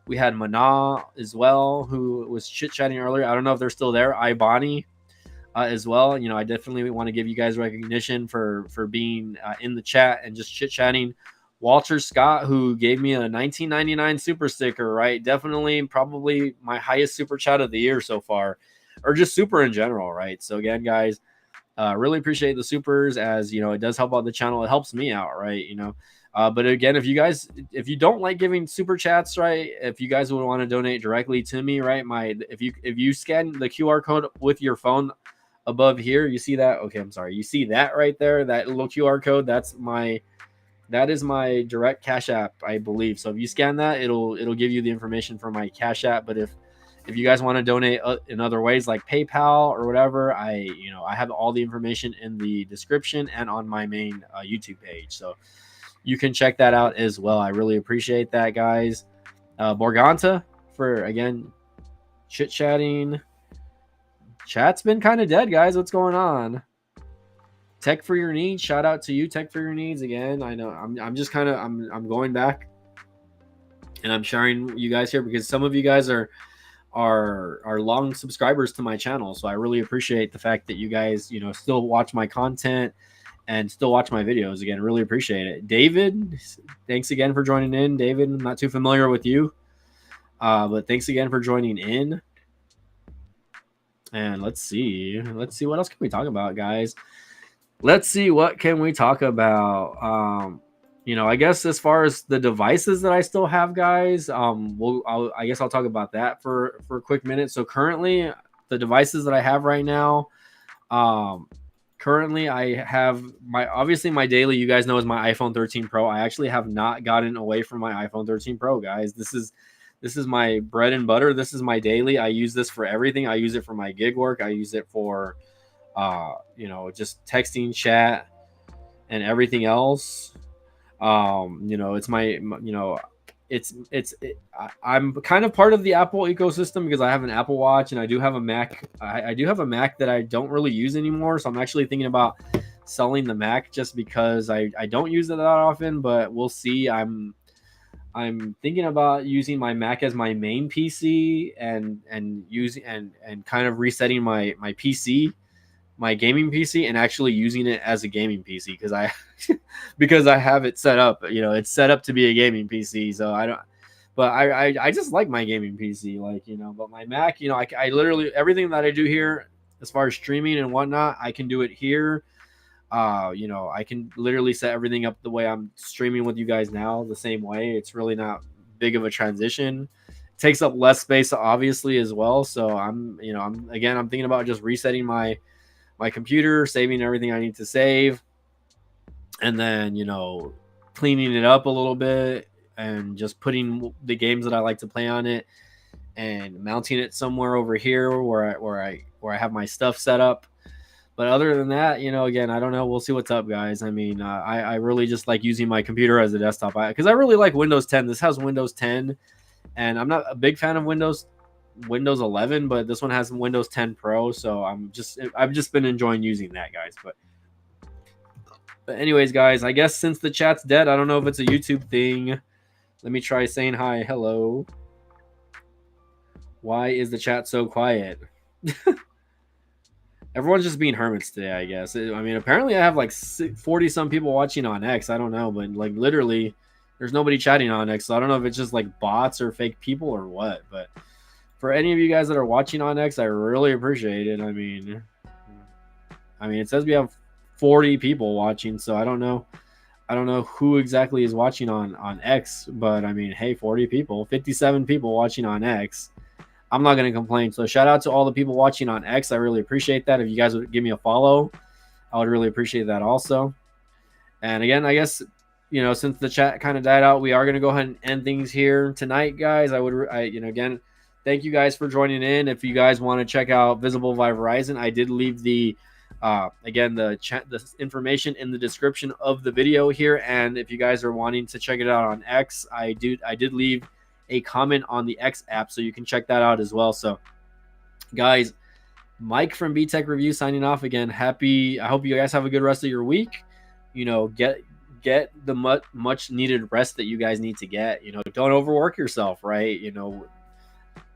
We had Mana as well, who was chit chatting earlier. I don't know if they're still there. Ibani as well. You know, I definitely want to give you guys recognition for being in the chat and just chit chatting. Walter Scott, who gave me a 1999 super sticker, right? Definitely, probably my highest super chat of the year so far, or just super in general, right? So again, guys, really appreciate the supers, as you know, it does help out the channel. It helps me out, right? You know, but again, if you don't like giving super chats, right? If you guys would want to donate directly to me, right? If you scan the QR code with your phone above here, you see that? Okay, I'm sorry. You see that right there? That little QR code? That is my direct Cash App, I believe. So if you scan that, it'll give you the information for my Cash App. But if you guys want to donate in other ways like PayPal or whatever, I have all the information in the description and on my main YouTube page. So you can check that out as well. I really appreciate that, guys. Borganta for, again, chit chatting. Chat's been kind of dead, guys. What's going on? Tech for your needs. Shout out to you, Tech for your needs. Again, I know I'm just kind of I'm going back and I'm sharing you guys here because some of you guys are long subscribers to my channel. So I really appreciate the fact that you guys, you know, still watch my content and still watch my videos. Again, really appreciate it. David, thanks again for joining in. David, I'm not too familiar with you, but thanks again for joining in. And let's see what else can we talk about, guys. Let's see, what can we talk about? You know, I guess as far as the devices that I still have, guys, I guess I'll talk about that for a quick minute. So currently, the devices that I have right now, currently I have obviously my daily, you guys know, is my iPhone 13 Pro. I actually have not gotten away from my iPhone 13 Pro, guys. This is my bread and butter. This is my daily. I use this for everything. I use it for my gig work. I use it for you know, just texting, chat, and everything else. You know, it's I'm kind of part of the Apple ecosystem because I have an Apple Watch and I do have a Mac. I do have a Mac that I don't really use anymore, so I'm actually thinking about selling the Mac just because I don't use it that often. But we'll see. I'm thinking about using my Mac as my main PC and using and kind of resetting my PC, my gaming PC, and actually using it as a gaming PC because because I have it set up. You know, it's set up to be a gaming PC, so I don't. But I just like my gaming PC, like, you know. But my Mac, you know, I literally everything that I do here as far as streaming and whatnot, I can do it here. You know, I can literally set everything up the way I'm streaming with you guys now, the same way. It's really not big of a transition. It takes up less space, obviously, as well. So I'm thinking about just resetting my computer, saving everything I need to save, and then, you know, cleaning it up a little bit and just putting the games that I like to play on it and mounting it somewhere over here where I have my stuff set up. But other than that, you know, again, I don't know. We'll see what's up, guys. I mean, I really just like using my computer as a desktop because I really like Windows 10. This has Windows 10, and I'm not a big fan of Windows 11, but this one has Windows 10 Pro, so I've just been enjoying using that, guys. But anyways, guys, I guess since the chat's dead, I don't know if it's a YouTube thing. Let me try saying hi. Hello. Why is the chat so quiet? everyone's just being hermits today, I guess. I mean, apparently I have like 40 some people watching on X. I don't know, but like literally there's nobody chatting on X. So I don't know if it's just like bots or fake people or what. But for any of you guys that are watching on X, I really appreciate it. I mean, it says we have 40 people watching, so I don't know. I don't know who exactly is watching on X, but I mean, hey, 40 people, 57 people watching on X. I'm not going to complain. So shout out to all the people watching on X. I really appreciate that. If you guys would give me a follow, I would really appreciate that also. And again, I guess, since the chat kind of died out, we are going to go ahead and end things here tonight, guys. Again, thank you guys for joining in. If you guys want to check out Visible by Verizon, I did leave the information in the description of the video here. And if you guys are wanting to check it out on X, I did leave a comment on the X app, so you can check that out as well. So guys, Mike from B Tech Review signing off again. I hope you guys have a good rest of your week. Get the much needed rest that you guys need to get. Don't overwork yourself, right?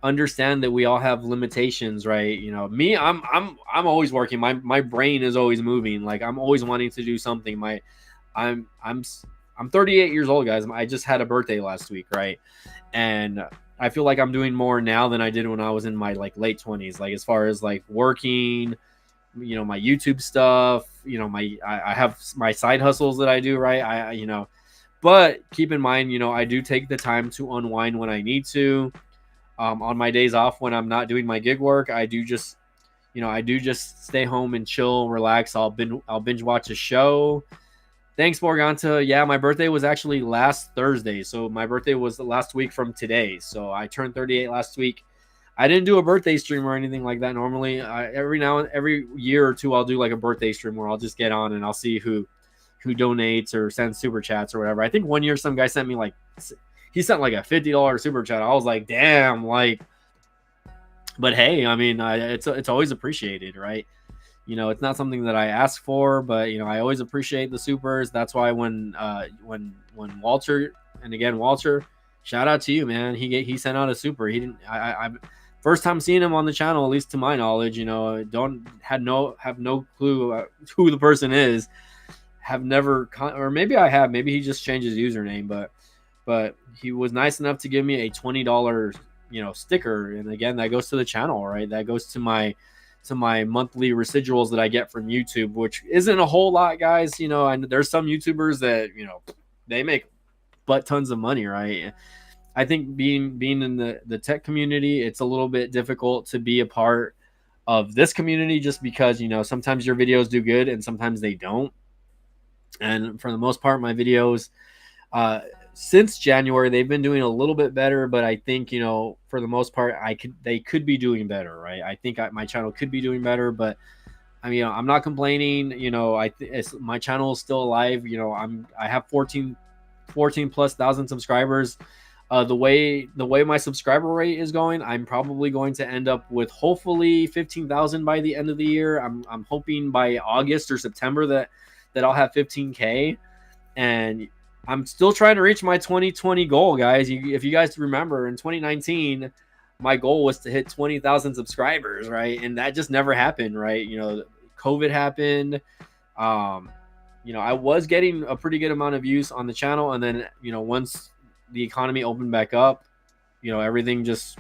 Understand that we all have limitations, right? Me, I'm always working. My brain is always moving. Like I'm always wanting to do something. I'm 38 years old, guys. I just had a birthday last week, right? And I feel like I'm doing more now than I did when I was in my like late 20s. Like as far as like working, my YouTube stuff, I have my side hustles that I do, right? But keep in mind, I do take the time to unwind when I need to. On my days off when I'm not doing my gig work, I do just stay home and chill, relax. I'll binge watch a show. Thanks, Morganta. Yeah, my birthday was actually last Thursday. So my birthday was the last week from today. So I turned 38 last week. I didn't do a birthday stream or anything like that. Normally, every year or two, I'll do like a birthday stream where I'll just get on and I'll see who donates or sends super chats or whatever. I think one year some guy sent me like a $50 super chat. I was like, damn, like, but hey, I mean, it's always appreciated, right? It's not something that I ask for, but I always appreciate the supers. That's why when Walter, and again, Walter, shout out to you, man. He sent out a super. He didn't. I first time seeing him on the channel, at least to my knowledge. Have no clue who the person is. Have never, or maybe I have. Maybe he just changed his username, but he was nice enough to give me a $20 sticker, and again, that goes to the channel, right? That goes to my monthly residuals that I get from YouTube, which isn't a whole lot, guys. And there's some YouTubers that they make butt tons of money, right? I think being in the tech community, it's a little bit difficult to be a part of this community just because sometimes your videos do good and sometimes they don't. And for the most part, my videos since January, they've been doing a little bit better, but I think, for the most part, they could be doing better, right? I think my channel could be doing better, but I mean, I'm not complaining. My channel is still alive. I have 14 plus thousand subscribers. The way my subscriber rate is going, I'm probably going to end up with hopefully 15,000 by the end of the year. I'm hoping by August or September that I'll have 15K, and I'm still trying to reach my 2020 goal, guys. If you guys remember, in 2019, my goal was to hit 20,000 subscribers, right? And that just never happened, right? COVID happened. I was getting a pretty good amount of views on the channel, and then once the economy opened back up, everything just,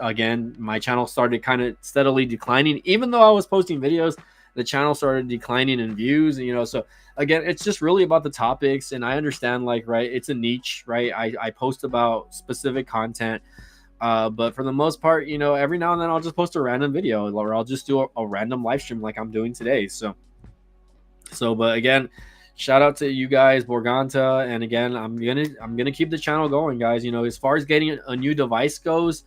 again, my channel started kind of steadily declining. Even though I was posting videos, the channel started declining in views, so again, it's just really about the topics. And I understand, like, right, it's a niche, right? I post about specific content, but for the most part, every now and then I'll just post a random video, or I'll just do a random live stream like I'm doing today. But again, shout out to you guys, Borganta, and again, I'm gonna keep the channel going, guys. As far as getting a new device goes,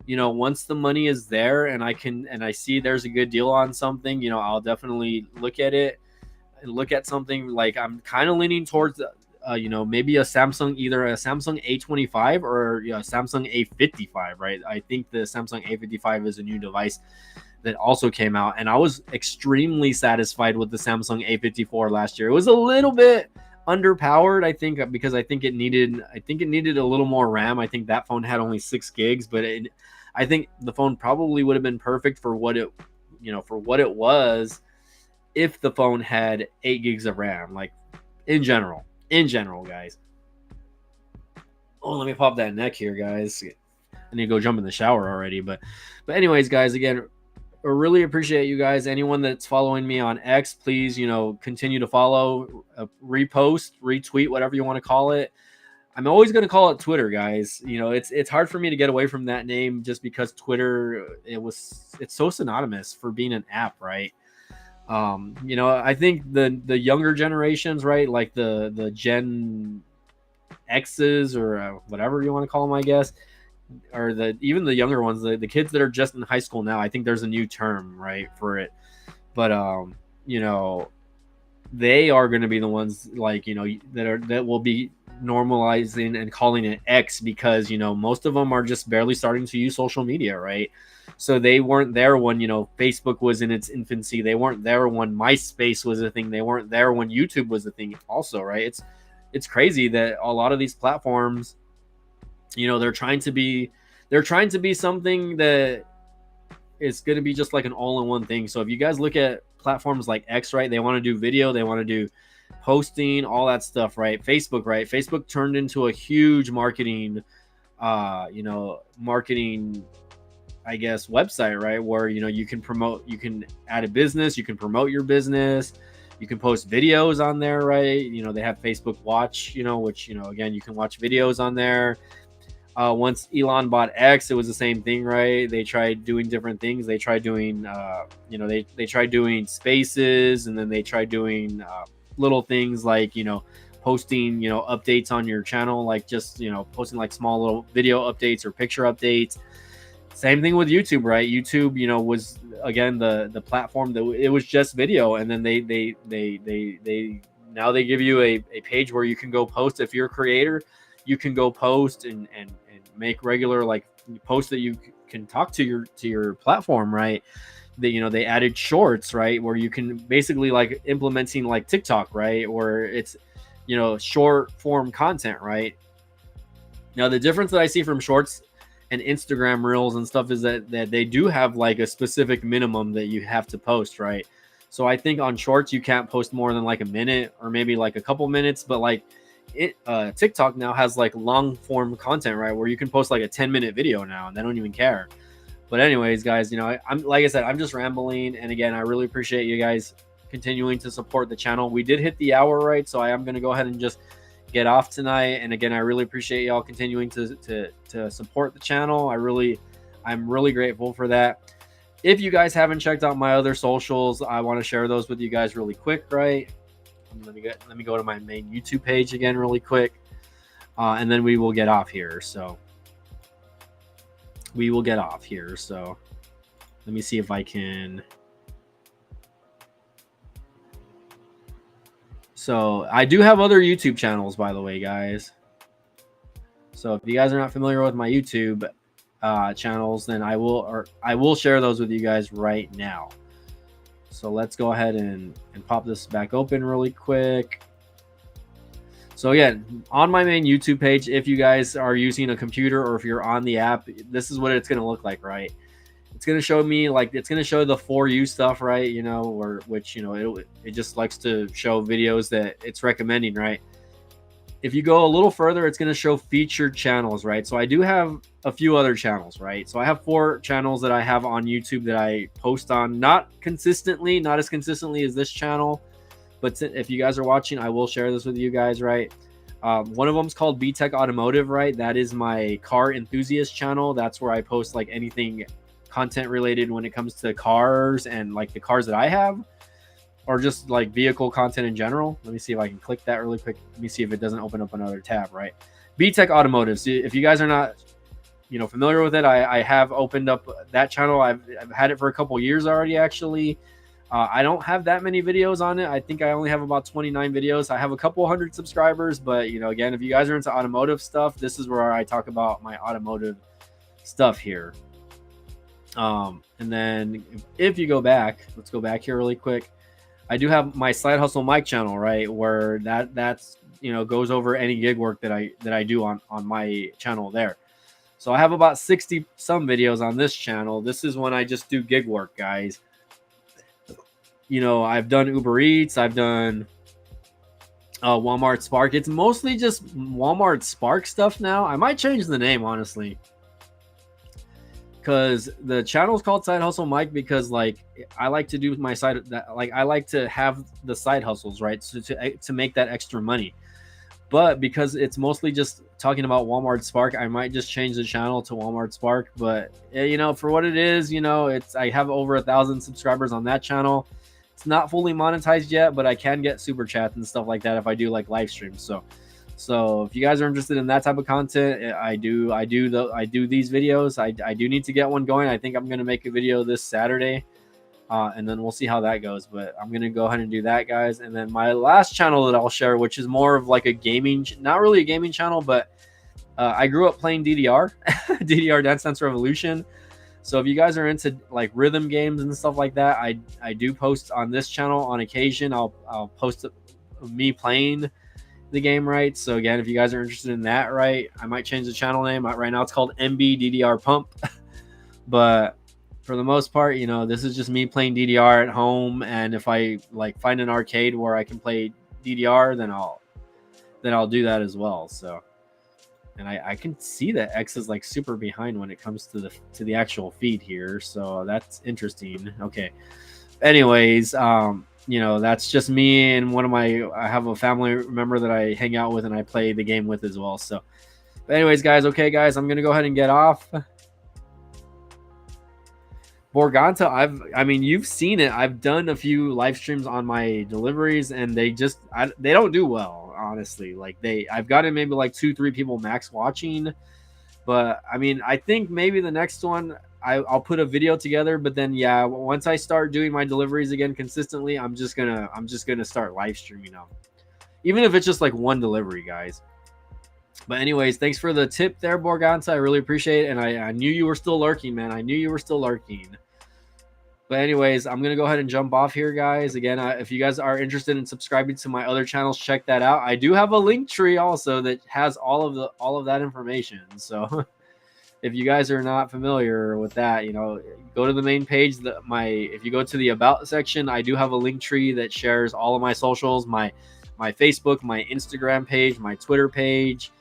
once the money is there and I see there's a good deal on something, I'll definitely look at it and look at something. Like I'm kind of leaning towards, maybe either a Samsung A25 or a Samsung A55, right? I think the Samsung A55 is a new device that also came out, and I was extremely satisfied with the Samsung A54 last year. It was a little bit underpowered, I think, because I think it needed a little more RAM. I think that phone had only 6 gigs, but I think the phone probably would have been perfect for what for what it was, if the phone had 8 gigs of RAM, like in general, guys. Oh, let me pop that neck here, guys. I need to go jump in the shower already. But anyways, guys, again, I really appreciate you guys. Anyone that's following me on X, please, continue to follow, repost, retweet, whatever you want to call it. I'm always going to call it Twitter, guys. It's hard for me to get away from that name just because Twitter, it's so synonymous for being an app, right? I think the younger generations, right, like the Gen X's or whatever you want to call them, I guess, or even the younger ones, the kids that are just in high school now, I think there's a new term, right, for it. But they are going to be the ones, like, that will be normalizing and calling it X, because most of them are just barely starting to use social media, right? So they weren't there when Facebook was in its infancy. They weren't there when MySpace was a thing. They weren't there when YouTube was a thing also, right? It's crazy that a lot of these platforms, they're trying to be something that is going to be just like an all-in-one thing. So if you guys look at platforms like X, right, they want to do video, they want to do posting, all that stuff, right? Facebook, right? Facebook turned into a huge marketing, I guess, website, right? Where, you can add a business, you can promote your business, you can post videos on there, right? They have Facebook Watch, which, again, you can watch videos on there. Once Elon bought X, it was the same thing, right? They tried doing different things. They tried doing, they tried doing spaces, and then they tried doing little things like, posting, updates on your channel, like just, posting like small little video updates or picture updates. Same thing with YouTube, right? YouTube, was, again, the platform that it was just video, and then they now they give you a page where you can go post. If you're a creator, you can go post and make regular, like, posts that you can talk to your platform, right? They added shorts, right, where you can basically, like, implementing like TikTok, right, where it's short form content, right? Now the difference that I see from shorts and Instagram reels and stuff is that they do have like a specific minimum that you have to post, right? So I think on shorts you can't post more than like a minute or maybe like a couple minutes, but like TikTok now has like long form content, right, where you can post like a 10-minute video now and they don't even care. But anyways, guys, I'm, like I said, I'm just rambling, and again, I really appreciate you guys continuing to support the channel. We did hit the hour, right? So I am going to go ahead and just get off tonight. And again, I really appreciate y'all continuing to support the channel. I'm really grateful for that. If you guys haven't checked out my other socials, I want to share those with you guys really quick, right? Let me go to my main YouTube page again really quick, and then we will get off here. So let me see if I can. So I do have other YouTube channels, by the way, guys. So if you guys are not familiar with my YouTube channels, then I will share those with you guys right now. So let's go ahead and pop this back open really quick. So again, on my main YouTube page, if you guys are using a computer or if you're on the app, this is what it's going to look like, right? It's going to show me, like, it's going to show the For You stuff, right? It just likes to show videos that it's recommending, right? If you go a little further, it's going to show featured channels, right? So I do have a few other channels, right? So I have 4 channels that I have on YouTube that I post on, not as consistently as this channel. But if you guys are watching, I will share this with you guys, right? One of them is called B-Tech Automotive, right? That is my car enthusiast channel. That's where I post like anything content related when it comes to cars and like the cars that I have, or just like vehicle content in general. Let me see if I can click that really quick. Let me see if it doesn't open up another tab, right? B-Tech Automotive. So if you guys are not, familiar with it, I have opened up that channel. I've had it for a couple years already, actually. I don't have that many videos on it. I think I only have about 29 videos. I have a couple hundred subscribers, but again, if you guys are into automotive stuff, this is where I talk about my automotive stuff here. And then if you go back, let's go back here really quick. I do have my Side Hustle Mike channel, right, where that's goes over any gig work that I do on my channel there. So I have about 60 some videos on this channel. This is when I just do gig work, guys. I've done Uber Eats, I've done Walmart Spark. It's mostly just Walmart Spark stuff now. I might change the name, honestly, because the channel is called Side Hustle Mike, because like I like to do my side, that like I like to have the side hustles, right? So to make that extra money. But because it's mostly just talking about Walmart Spark, I might just change the channel to Walmart Spark. But for what it is, I have over 1,000 subscribers on that channel. It's not fully monetized yet, but I can get super chats and stuff like that if I do like live streams. So if you guys are interested in that type of content, I do these videos. I do need to get one going. I think I'm gonna make a video this Saturday. And then we'll see how that goes. But I'm going to go ahead and do that, guys. And then my last channel that I'll share, which is more of like a gaming, not really a gaming channel, but I grew up playing DDR, DDR Dance Dance Revolution. So if you guys are into like rhythm games and stuff like that, I do post on this channel on occasion. I'll post me playing the game, right? So again, if you guys are interested in that, right, I might change the channel name. Right now it's called MB DDR Pump. But for the most part, this is just me playing DDR at home. And if I like find an arcade where I can play DDR, then I'll do that as well. So, and I can see that X is like super behind when it comes to the actual feed here. So that's interesting. Okay. Anyways, that's just me and I have a family member that I hang out with and I play the game with as well. So, but anyways, guys, okay, guys, I'm going to go ahead and get off. Borganta, you've seen it. I've done a few live streams on my deliveries, and they don't do well, honestly. Like I've gotten maybe like 2-3 people max watching, but I think maybe the next one I'll put a video together. But then once I start doing my deliveries again consistently, I'm just gonna start live streaming them, even if it's just like one delivery, guys. But anyways, thanks for the tip there, Borganta. I really appreciate it. And I knew you were still lurking, man. I knew you were still lurking. But anyways, I'm going to go ahead and jump off here, guys. Again, if you guys are interested in subscribing to my other channels, check that out. I do have a link tree also that has all of that information. So if you guys are not familiar with that, go to the main page. If you go to the About section, I do have a link tree that shares all of my socials, my Facebook, my Instagram page, my Twitter page,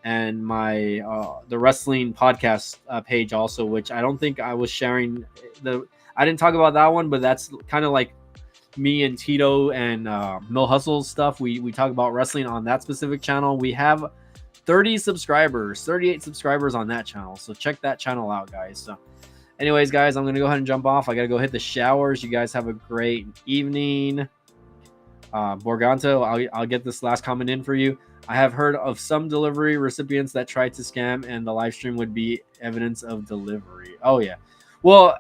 and my the wrestling podcast page also, which I don't think I was sharing. I didn't talk about that one, but that's kind of like me and Tito and Mill Hustle's stuff. We talk about wrestling on that specific channel. We have 38 subscribers on that channel, so check that channel out, guys. So anyways, guys, I'm gonna go ahead and jump off. I gotta go hit the showers. You guys have a great evening. Borganto, I'll get this last comment in for you. I have heard of some delivery recipients that tried to scam, and the live stream would be evidence of delivery. Oh yeah. Well,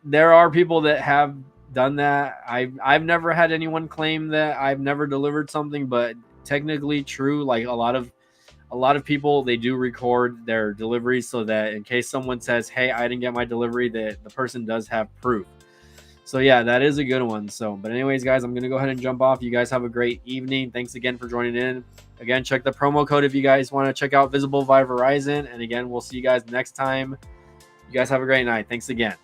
there are people that have done that. I've never had anyone claim that I've never delivered something, but technically true. Like a lot of people, they do record their deliveries so that in case someone says, "Hey, I didn't get my delivery," that the person does have proof. So yeah, that is a good one. So, but anyways, guys, I'm gonna go ahead and jump off. You guys have a great evening. Thanks again for joining in. Again, check the promo code if you guys want to check out Visible by Verizon. And again, we'll see you guys next time. You guys have a great night. Thanks again.